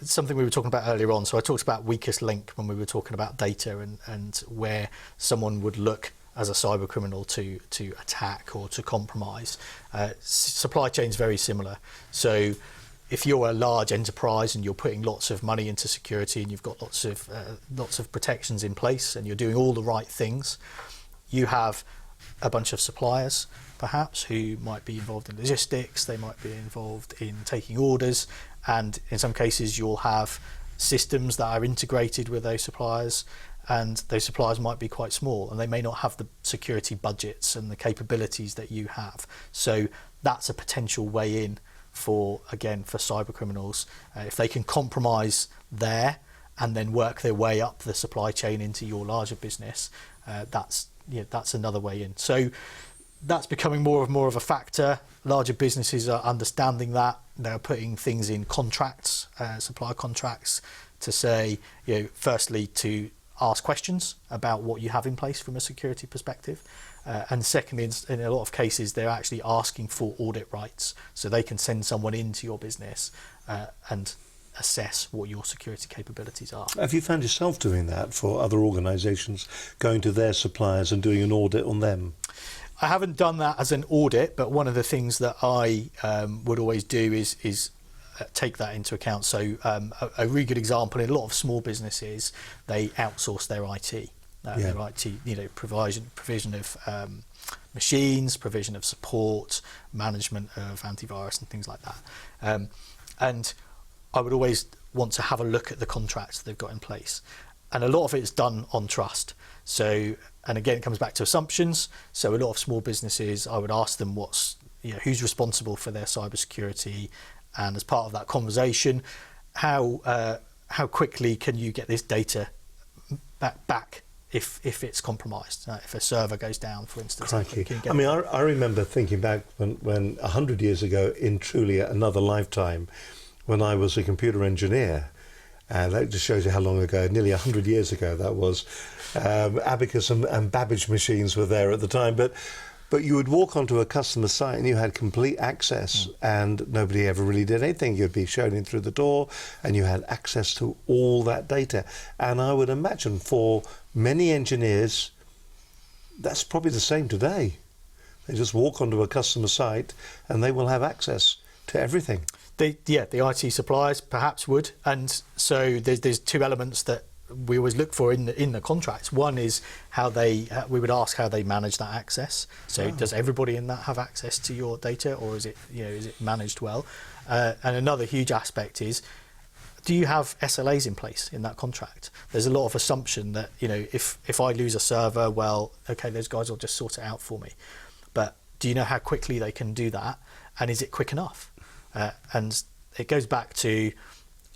something we were talking about earlier on. So I talked about weakest link when we were talking about data and where someone would look as a cyber criminal to attack or to compromise. Supply chain is very similar. So if you're a large enterprise and you're putting lots of money into security and you've got lots of protections in place and you're doing all the right things, you have a bunch of suppliers perhaps who might be involved in logistics, they might be involved in taking orders, and in some cases you'll have systems that are integrated with those suppliers, and those suppliers might be quite small and they may not have the security budgets and the capabilities that you have. So that's a potential way in for cyber criminals. If they can compromise there and then work their way up the supply chain into your larger business, that's another way in. So that's becoming more of a factor. Larger businesses are understanding that. They're putting things in contracts, supplier contracts, to say, firstly, to ask questions about what you have in place from a security perspective. And secondly, in a lot of cases, they're actually asking for audit rights, so they can send someone into your business and assess what your security capabilities are. Have you found yourself doing that for other organisations, going to their suppliers and doing an audit on them? I haven't done that as an audit, but one of the things that I would always do is take that into account. So a really good example, in a lot of small businesses, they outsource their IT. Their IT, provision of machines, provision of support, management of antivirus and things like that. And I would always want to have a look at the contracts they've got in place. And a lot of it is done on trust. So, and again, it comes back to assumptions. So a lot of small businesses, I would ask them who's responsible for their cybersecurity, and as part of that conversation, how quickly can you get this data back if it's compromised? If a server goes down, for instance. I remember thinking back when 100 years ago, in truly another lifetime, when I was a computer engineer. And that just shows you how long ago, nearly 100 years ago that was. Abacus and Babbage machines were there at the time, but you would walk onto a customer site and you had complete access, and nobody ever really did anything. You'd be shown in through the door and you had access to all that data. And I would imagine for many engineers, that's probably the same today. They just walk onto a customer site and they will have access to everything. The IT suppliers perhaps would, and so there's two elements that we always look for in the contracts. One is we would ask how they manage that access. So does everybody in that have access to your data, or is it managed well? And another huge aspect is, do you have SLAs in place in that contract? There's a lot of assumption that if I lose a server, well, okay, those guys will just sort it out for me. But do you know how quickly they can do that, and is it quick enough? And it goes back to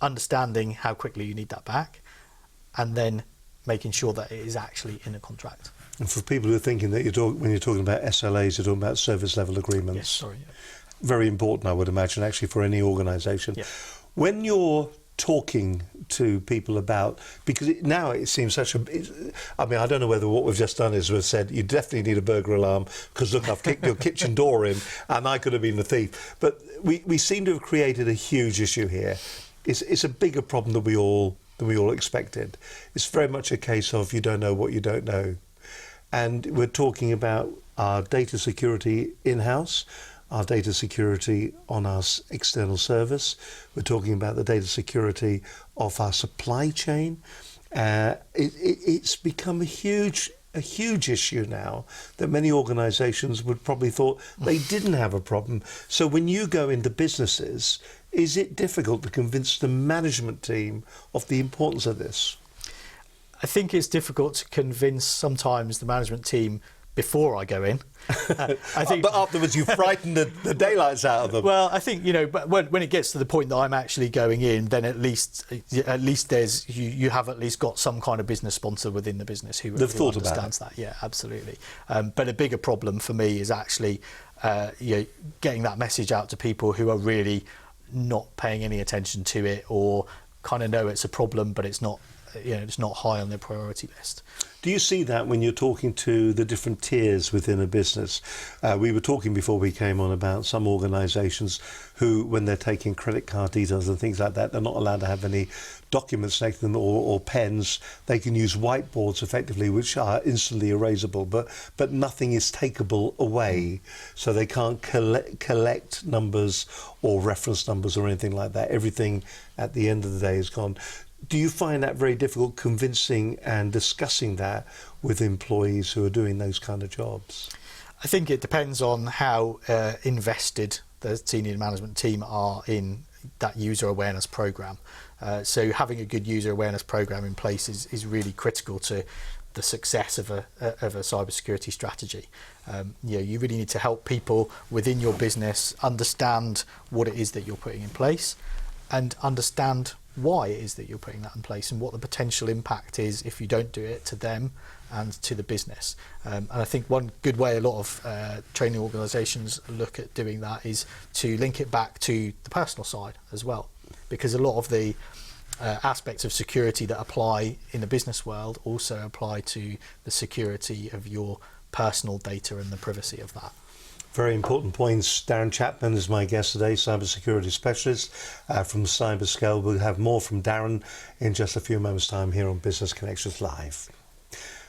understanding how quickly you need that back, and then making sure that it is actually in a contract. And for people who are thinking that when you're talking about SLAs, you're talking about service level agreements. Yes, sorry. Yeah. Very important, I would imagine, actually, for any organisation. Yeah. When you're talking to people about, because now it seems I don't know whether what we've just done is we've said you definitely need a burglar alarm because look, I've kicked your kitchen door in and I could have been the thief. But we seem to have created a huge issue here. It's a bigger problem than we all expected. It's very much a case of you don't know what you don't know. And we're talking about our data security in-house, our data security on our external service. We're talking about the data security of our supply chain. It's become a huge issue now that many organisations would probably thought they didn't have a problem. So when you go into businesses, is it difficult to convince the management team of the importance of this? I think it's difficult to convince sometimes the management team before I go in. I think, but afterwards you frighten the daylights out of them. Well, I think but when it gets to the point that I'm actually going in, then at least there's you have at least got some kind of business sponsor within the business who understands that. Yeah, absolutely. But a bigger problem for me is actually getting that message out to people who are really not paying any attention to it, or kind of know it's a problem, but it's not high on their priority list. Do you see that when you're talking to the different tiers within a business? We were talking before we came on about some organisations who, when they're taking credit card details and things like that, they're not allowed to have any documents next to them or pens. They can use whiteboards effectively, which are instantly erasable, but nothing is takeable away. So they can't collect numbers or reference numbers or anything like that. Everything at the end of the day is gone. Do you find that very difficult convincing and discussing that with employees who are doing those kind of jobs? I think it depends on how invested the senior management team are in that user awareness program. So having a good user awareness program in place is really critical to the success of a cybersecurity strategy. You really need to help people within your business understand what it is that you're putting in place, and understand why it is that you're putting that in place, and what the potential impact is if you don't do it, to them and to the business. And I think one good way a lot of training organisations look at doing that is to link it back to the personal side as well, because a lot of the aspects of security that apply in the business world also apply to the security of your personal data and the privacy of that. Very important points. Darren Chapman is my guest today, cybersecurity specialist from Cyberscale. We'll have more from Darren in just a few moments' time here on Business Connections Live.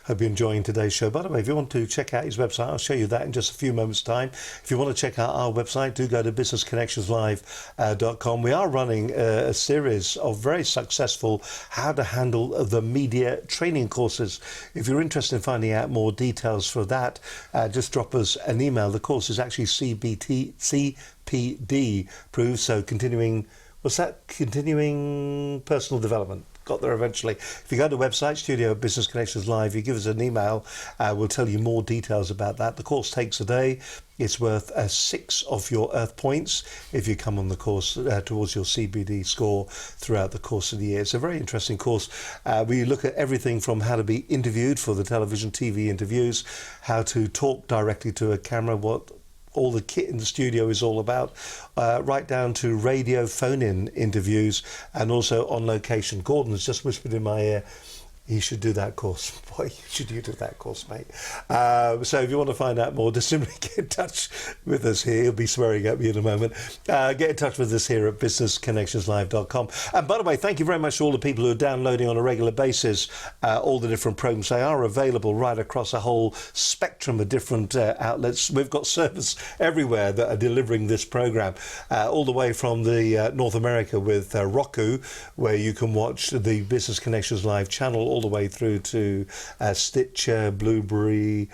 Hope you're enjoying today's show. By the way, if you want to check out his website, I'll show you that in just a few moments' time. If you want to check out our website, do go to businessconnectionslive.com. We are running a series of very successful how to handle the media training courses. If you're interested in finding out more details for that, just drop us an email. The course is actually CPD approved, so continuing Was that continuing personal development? Got there eventually. If you go to the website, Studio Business Connections Live, you give us an email, we'll tell you more details about that. The course takes a day. It's worth 6 of your Earth points if you come on the course towards your CBD score throughout the course of the year. It's a very interesting course. We look at everything from how to be interviewed for the television, TV interviews, how to talk directly to a camera, what all the kit in the studio is all about, right down to radio phone-in interviews and also on location. Gordon has just whispered in my ear, you should do that course. Boy, should you do that course, mate. So if you want to find out more, just simply get in touch with us here. He'll be swearing at me in a moment. Get in touch with us here at businessconnectionslive.com. And by the way, thank you very much to all the people who are downloading on a regular basis all the different programs. They are available right across a whole spectrum of different outlets. We've got servers everywhere that are delivering this program, all the way from the North America with Roku, where you can watch the Business Connections Live channel, all the way through to Stitcher, Blueberry,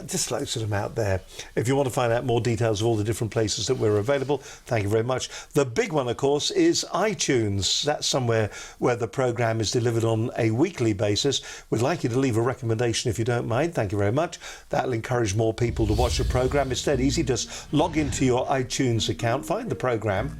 just loads of them out there. If you want to find out more details of all the different places that we're available, thank you very much. The big one, of course, is iTunes. That's somewhere where the program is delivered on a weekly basis. We'd like you to leave a recommendation if you don't mind. Thank you very much. That'll encourage more people to watch the program. It's dead easy. Just log into your iTunes account, find the program,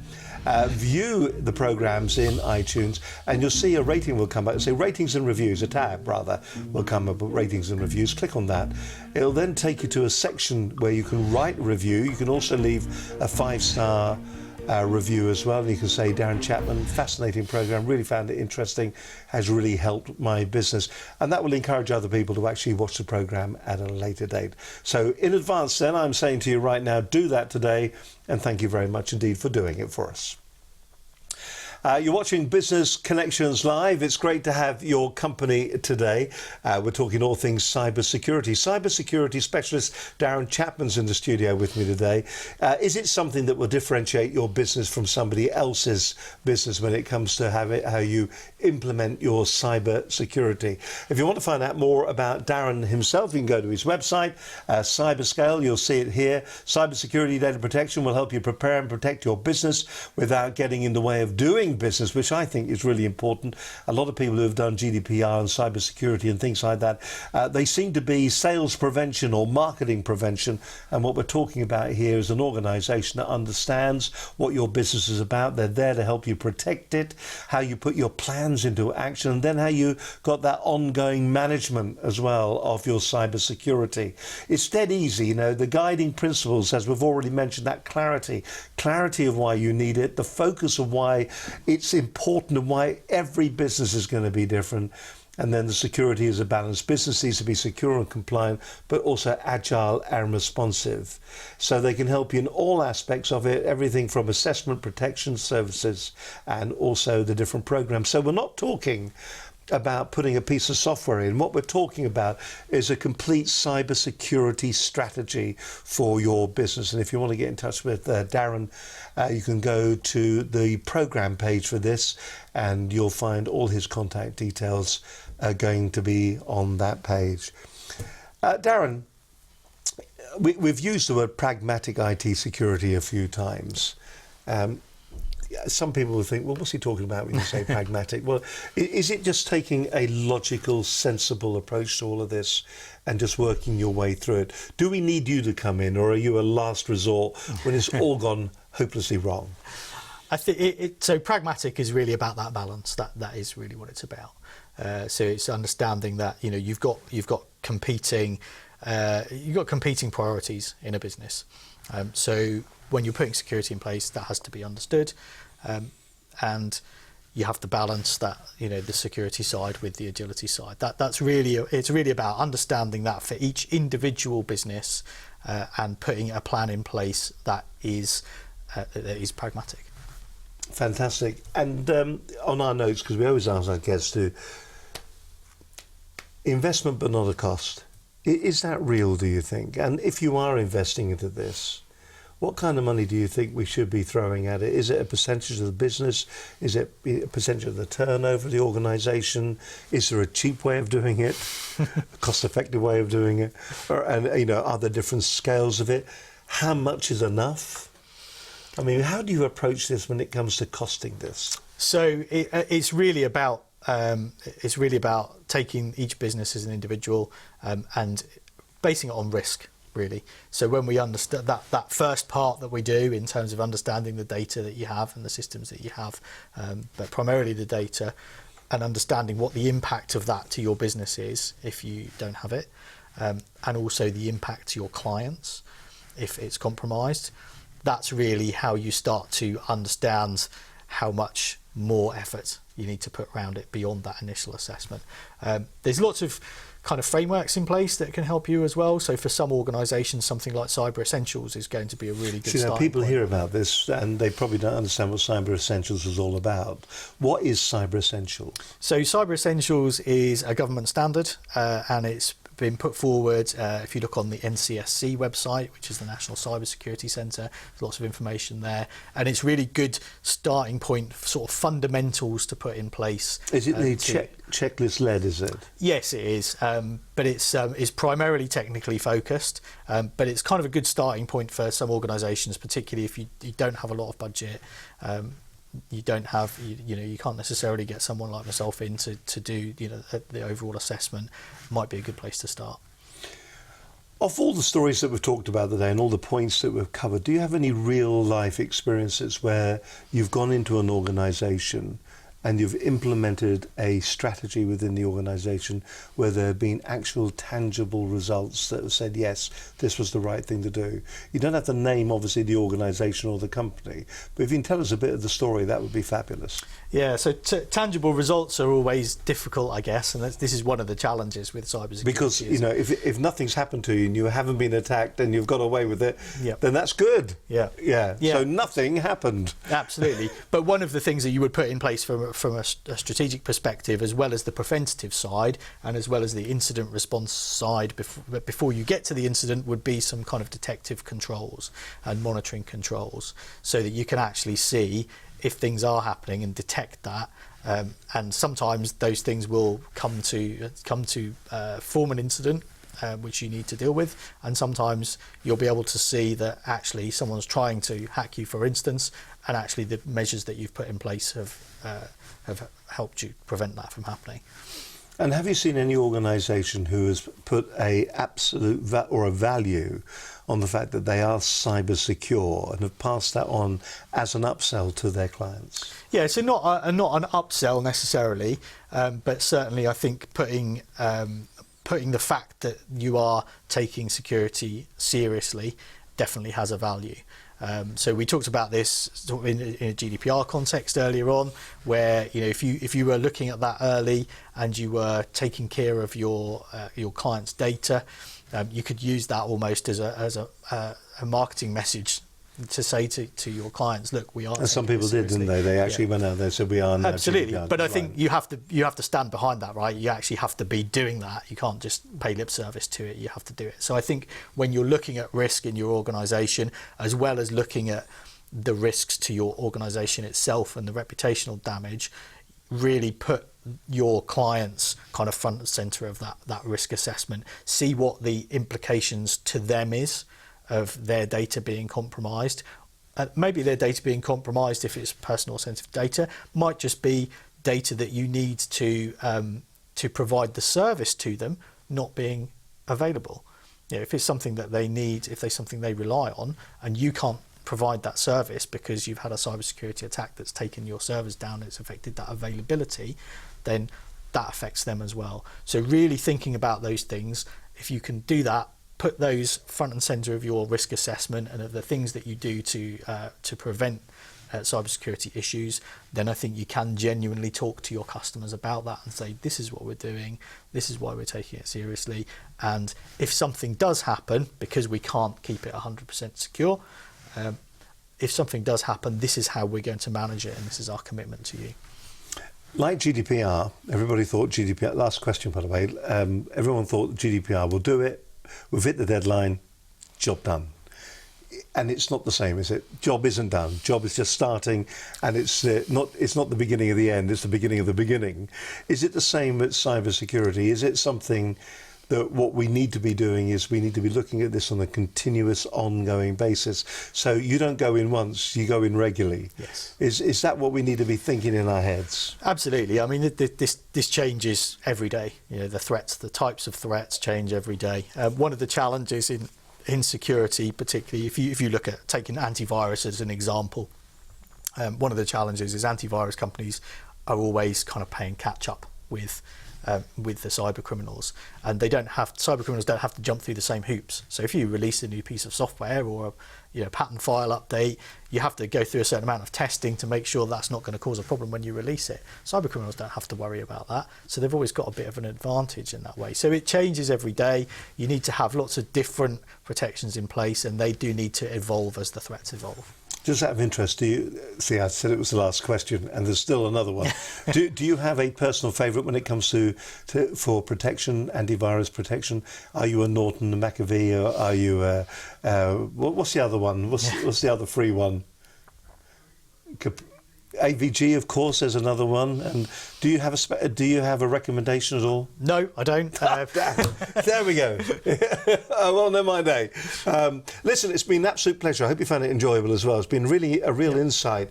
view the programs in iTunes, and you'll see a rating will come up. It'll say ratings and reviews, a tab rather will come up with ratings and reviews. Click on that. It'll then take you to a section where you can write a review. You can also leave a 5-star review as well. And you can say, Darren Chapman, fascinating program, really found it interesting, has really helped my business. And that will encourage other people to actually watch the program at a later date. So in advance then, I'm saying to you right now, do that today. And thank you very much indeed for doing it for us. You're watching Business Connections Live. It's great to have your company today. We're talking all things cybersecurity. Cybersecurity specialist Darren Chapman's in the studio with me today. Is it something that will differentiate your business from somebody else's business when it comes to how you implement your cybersecurity? If you want to find out more about Darren himself, you can go to his website, Cyberscale. You'll see it here. Cybersecurity data protection will help you prepare and protect your business without getting in the way of doing business, which I think is really important. A lot of people who have done GDPR and cybersecurity and things like that, they seem to be sales prevention or marketing prevention. And what we're talking about here is an organization that understands what your business is about. They're there to help you protect it, how you put your plans into action, and then how you got that ongoing management as well of your cybersecurity. It's dead easy, you know, the guiding principles, as we've already mentioned, that clarity of why you need it, the focus of why it's important and why every business is going to be different. And then the security is a balanced business, needs to be secure and compliant, but also agile and responsive. So they can help you in all aspects of it, everything from assessment, protection services, and also the different programs. So we're not talking about putting a piece of software in. What we're talking about is a complete cybersecurity strategy for your business. And if you want to get in touch with Darren, you can go to the program page for this and you'll find all his contact details going to be on that page. Darren, we've used the word pragmatic IT security a few times. Some people will think, well, what's he talking about when you say pragmatic? Well, is it just taking a logical, sensible approach to all of this and just working your way through it? Do we need you to come in, or are you a last resort when it's all gone hopelessly wrong? I think so. Pragmatic is really about that balance. That is really what it's about. So it's understanding that you've got competing priorities in a business. So when you're putting security in place, that has to be understood, and you have to balance that, the security side with the agility side. It's really about understanding that for each individual business and putting a plan in place that is pragmatic. Fantastic. And on our notes, because we always ask our guests to investment but not a cost. Is that real, do you think? And if you are investing into this, what kind of money do you think we should be throwing at it? Is it a percentage of the business? Is it a percentage of the turnover of the organisation? Is there a cheap way of doing it? A cost-effective way of doing it? Are there different scales of it? How much is enough? I mean, how do you approach this when it comes to costing this? So it's really about taking each business as an individual and basing it on risk, really. So when we understand that first part that we do in terms of understanding the data that you have and the systems that you have, but primarily the data, and understanding what the impact of that to your business is if you don't have it, and also the impact to your clients if it's compromised. That's really how you start to understand how much more effort you need to put around it beyond that initial assessment. There's lots of kind of frameworks in place that can help you as well. So for some organisations, something like Cyber Essentials is going to be a really good starting people point. hear about this and they probably don't understand what Cyber Essentials is all about. What is Cyber Essentials? So Cyber Essentials is a government standard and it's been put forward. If you look on the NCSC website, which is the National Cyber Security Centre, there's lots of information there, and it's really good starting point, sort of fundamentals to put in place. Is it the checklist led? Is it? Yes, it is, but it's primarily technically focused. But it's kind of a good starting point for some organisations, particularly if you don't have a lot of budget. You don't have, you can't necessarily get someone like myself in to do, the overall assessment. Might be a good place to start. Of all the stories that we've talked about today and all the points that we've covered, do you have any real life experiences where you've gone into an organisation and you've implemented a strategy within the organisation where there have been actual tangible results that have said, yes, this was the right thing to do? You don't have to name, obviously, the organisation or the company, but if you can tell us a bit of the story, that would be fabulous. Yeah, so tangible results are always difficult, I guess, and this is one of the challenges with cybersecurity. Because, if nothing's happened to you and you haven't been attacked and you've got away with it, then that's good. Yeah. So nothing happened. Absolutely. But one of the things that you would put in place from a strategic perspective, as well as the preventative side and as well as the incident response side before you get to the incident, would be some kind of detective controls and monitoring controls, so that you can actually see if things are happening and detect that. And sometimes those things will come to form an incident which you need to deal with, and sometimes you'll be able to see that actually someone's trying to hack you, for instance, and actually the measures that you've put in place have helped you prevent that from happening. And have you seen any organisation who has put a absolute or a value on the fact that they are cyber secure and have passed that on as an upsell to their clients? Yeah, so not an upsell necessarily, but certainly I think putting the fact that you are taking security seriously definitely has a value. So we talked about this in a GDPR context earlier on, where if you were looking at that early and you were taking care of your client's data, you could use that almost as a marketing message to say to your clients, look, we are. And some people did, didn't they? They actually went out there and said, we are now. Absolutely, GDPR, but I think you have to stand behind that, right? You actually have to be doing that. You can't just pay lip service to it. You have to do it. So I think when you're looking at risk in your organisation, as well as looking at the risks to your organisation itself and the reputational damage, really put your clients kind of front and centre of that risk assessment. See what the implications to them is of their data being compromised. Maybe their data being compromised, if it's personal sensitive data, might just be data that you need to provide the service to them not being available. If it's something that they need, if there's something they rely on, and you can't provide that service because you've had a cybersecurity attack that's taken your servers down, it's affected that availability, then that affects them as well. So really thinking about those things, if you can do that, put those front and centre of your risk assessment and of the things that you do to prevent cybersecurity issues, then I think you can genuinely talk to your customers about that and say, this is what we're doing, this is why we're taking it seriously, and if something does happen, because we can't keep it 100% secure, if something does happen, this is how we're going to manage it, and this is our commitment to you. Like GDPR, everybody thought GDPR, last question by the way, everyone thought GDPR will do it, we've hit the deadline, job done. And it's not the same, is it? Job isn't done. Job is just starting, and it's not the beginning of the end, it's the beginning of the beginning. Is it the same with cybersecurity? Is it something that what we need to be doing is we need to be looking at this on a continuous, ongoing basis. So you don't go in once, you go in regularly. Yes. Is that what we need to be thinking in our heads? Absolutely. I mean, this changes every day. You know, the threats, the types of threats change every day. One of the challenges in security, particularly if you look at taking antivirus as an example, one of the challenges is antivirus companies are always kind of paying catch up with the cyber criminals, and cyber criminals don't have to jump through the same hoops. So if you release a new piece of software or a patent file update, you have to go through a certain amount of testing to make sure that's not going to cause a problem when you release it. Cyber criminals don't have to worry about that, so they've always got a bit of an advantage in that way. So it changes every day. You need to have lots of different protections in place, and they do need to evolve as the threats evolve. Just out of interest, do you see? I said it was the last question, and there's still another one. do you have a personal favourite when it comes for protection, antivirus protection? Are you a Norton, a McAfee, or are you what's the other one? What's the other free one? AVG, of course, there's another one. And do you have a recommendation at all? No, I don't. There we go. Oh, well, no, my day. Listen, it's been an absolute pleasure. I hope you found it enjoyable as well. It's been really a real insight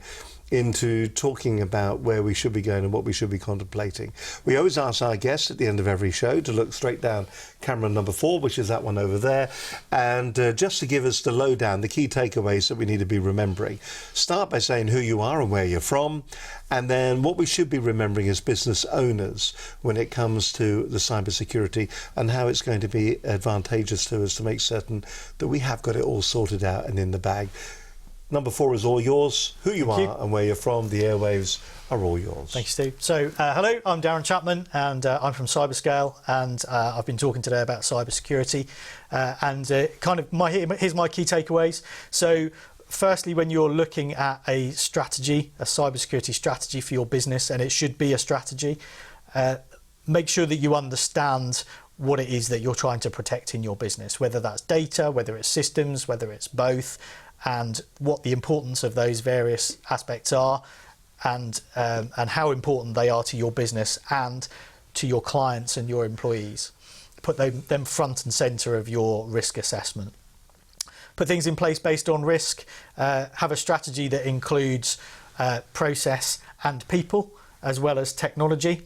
into talking about where we should be going and what we should be contemplating. We always ask our guests at the end of every show to look straight down camera number 4, which is that one over there, and just to give us the lowdown, the key takeaways that we need to be remembering. Start by saying who you are and where you're from, and then what we should be remembering as business owners when it comes to the cybersecurity and how it's going to be advantageous to us to make certain that we have got it all sorted out and in the bag. Number 4 is all yours. Who you are and where you're from. The airwaves are all yours. Thank you, Steve. So, hello, I'm Darren Chapman, and I'm from Cyberscale, and I've been talking today about cybersecurity. Here's my key takeaways. So, firstly, when you're looking at a strategy, a cybersecurity strategy for your business, and it should be a strategy, make sure that you understand what it is that you're trying to protect in your business, whether that's data, whether it's systems, whether it's both, and what the importance of those various aspects are, and how important they are to your business and to your clients and your employees. Put them front and centre of your risk assessment. Put things in place based on risk. Have a strategy that includes process and people, as well as technology.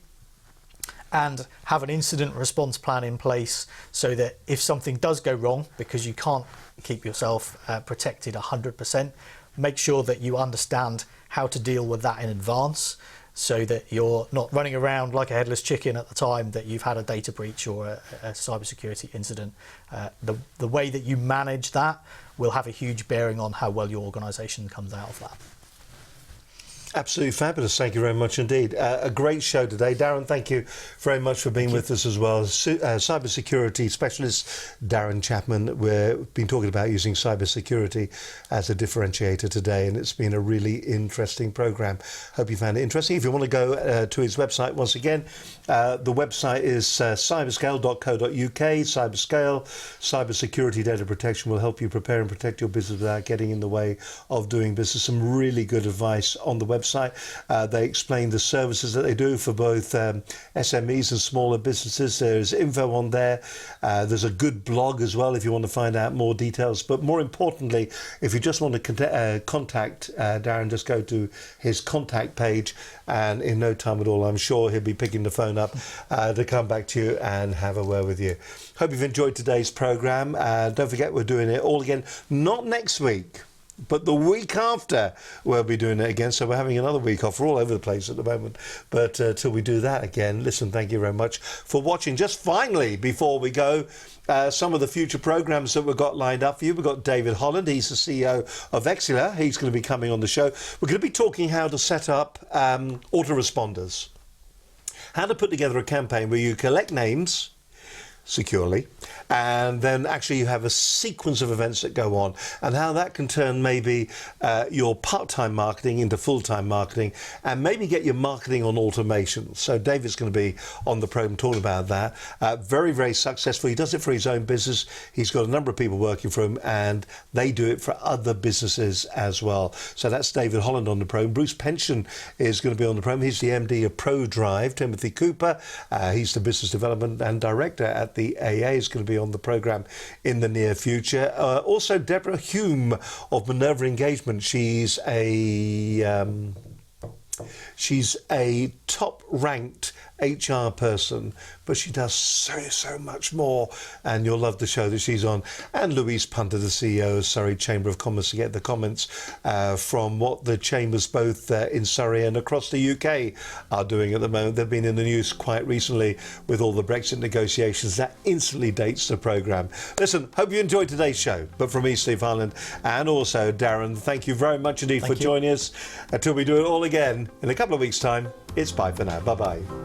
And have an incident response plan in place so that if something does go wrong, because you can't keep yourself protected 100%, make sure that you understand how to deal with that in advance so that you're not running around like a headless chicken at the time that you've had a data breach or a cybersecurity incident. The way that you manage that will have a huge bearing on how well your organisation comes out of that. Absolutely fabulous. Thank you very much indeed. A great show today. Darren, thank you very much for being with us as well. Cybersecurity specialist Darren Chapman. We've been talking about using cybersecurity as a differentiator today, and it's been a really interesting programme. Hope you found it interesting. If you want to go to his website once again, the website is cyberscale.co.uk. Cyberscale, cybersecurity data protection will help you prepare and protect your business without getting in the way of doing business. Some really good advice on the website. They explain the services that they do for both SMEs and smaller businesses. There's info on there. There's a good blog as well if you want to find out more details. But more importantly, if you just want to contact Darren, just go to his contact page, and in no time at all, I'm sure he'll be picking the phone up to come back to you and have a word with you. Hope you've enjoyed today's programme. Don't forget, we're doing it all again, not next week, but the week after we'll be doing it again. So we're having another week off. We're all over the place at the moment. But till we do that again, listen, thank you very much for watching. Just finally, before we go, some of the future programmes that we've got lined up for you. We've got David Holland. He's the CEO of Exila. He's going to be coming on the show. We're going to be talking how to set up autoresponders. How to put together a campaign where you collect names securely, and then actually you have a sequence of events that go on, and how that can turn maybe your part-time marketing into full-time marketing, and maybe get your marketing on automation. So David's going to be on the program talking about that. Very, very successful. He does it for his own business. He's got a number of people working for him, and they do it for other businesses as well. So that's David Holland on the program. Bruce Pension is going to be on the program. He's the MD of ProDrive. Timothy Cooper, he's the business development and director at that the AA is going to be on the programme in the near future. Also, Deborah Hume of Minerva Engagement. She's a top-ranked HR person, but she does so much more, and you'll love the show that she's on. And Louise Punter, the CEO of Surrey Chamber of Commerce, to get the comments from what the chambers both in Surrey and across the UK are doing at the moment. They've been in the news quite recently with all the Brexit negotiations. That instantly dates the programme. Listen, hope you enjoyed today's show. But from me, Steve Harland, and also Darren, thank you very much indeed for joining us. Until we do it all again in a couple of weeks' time, it's bye for now. Bye-bye.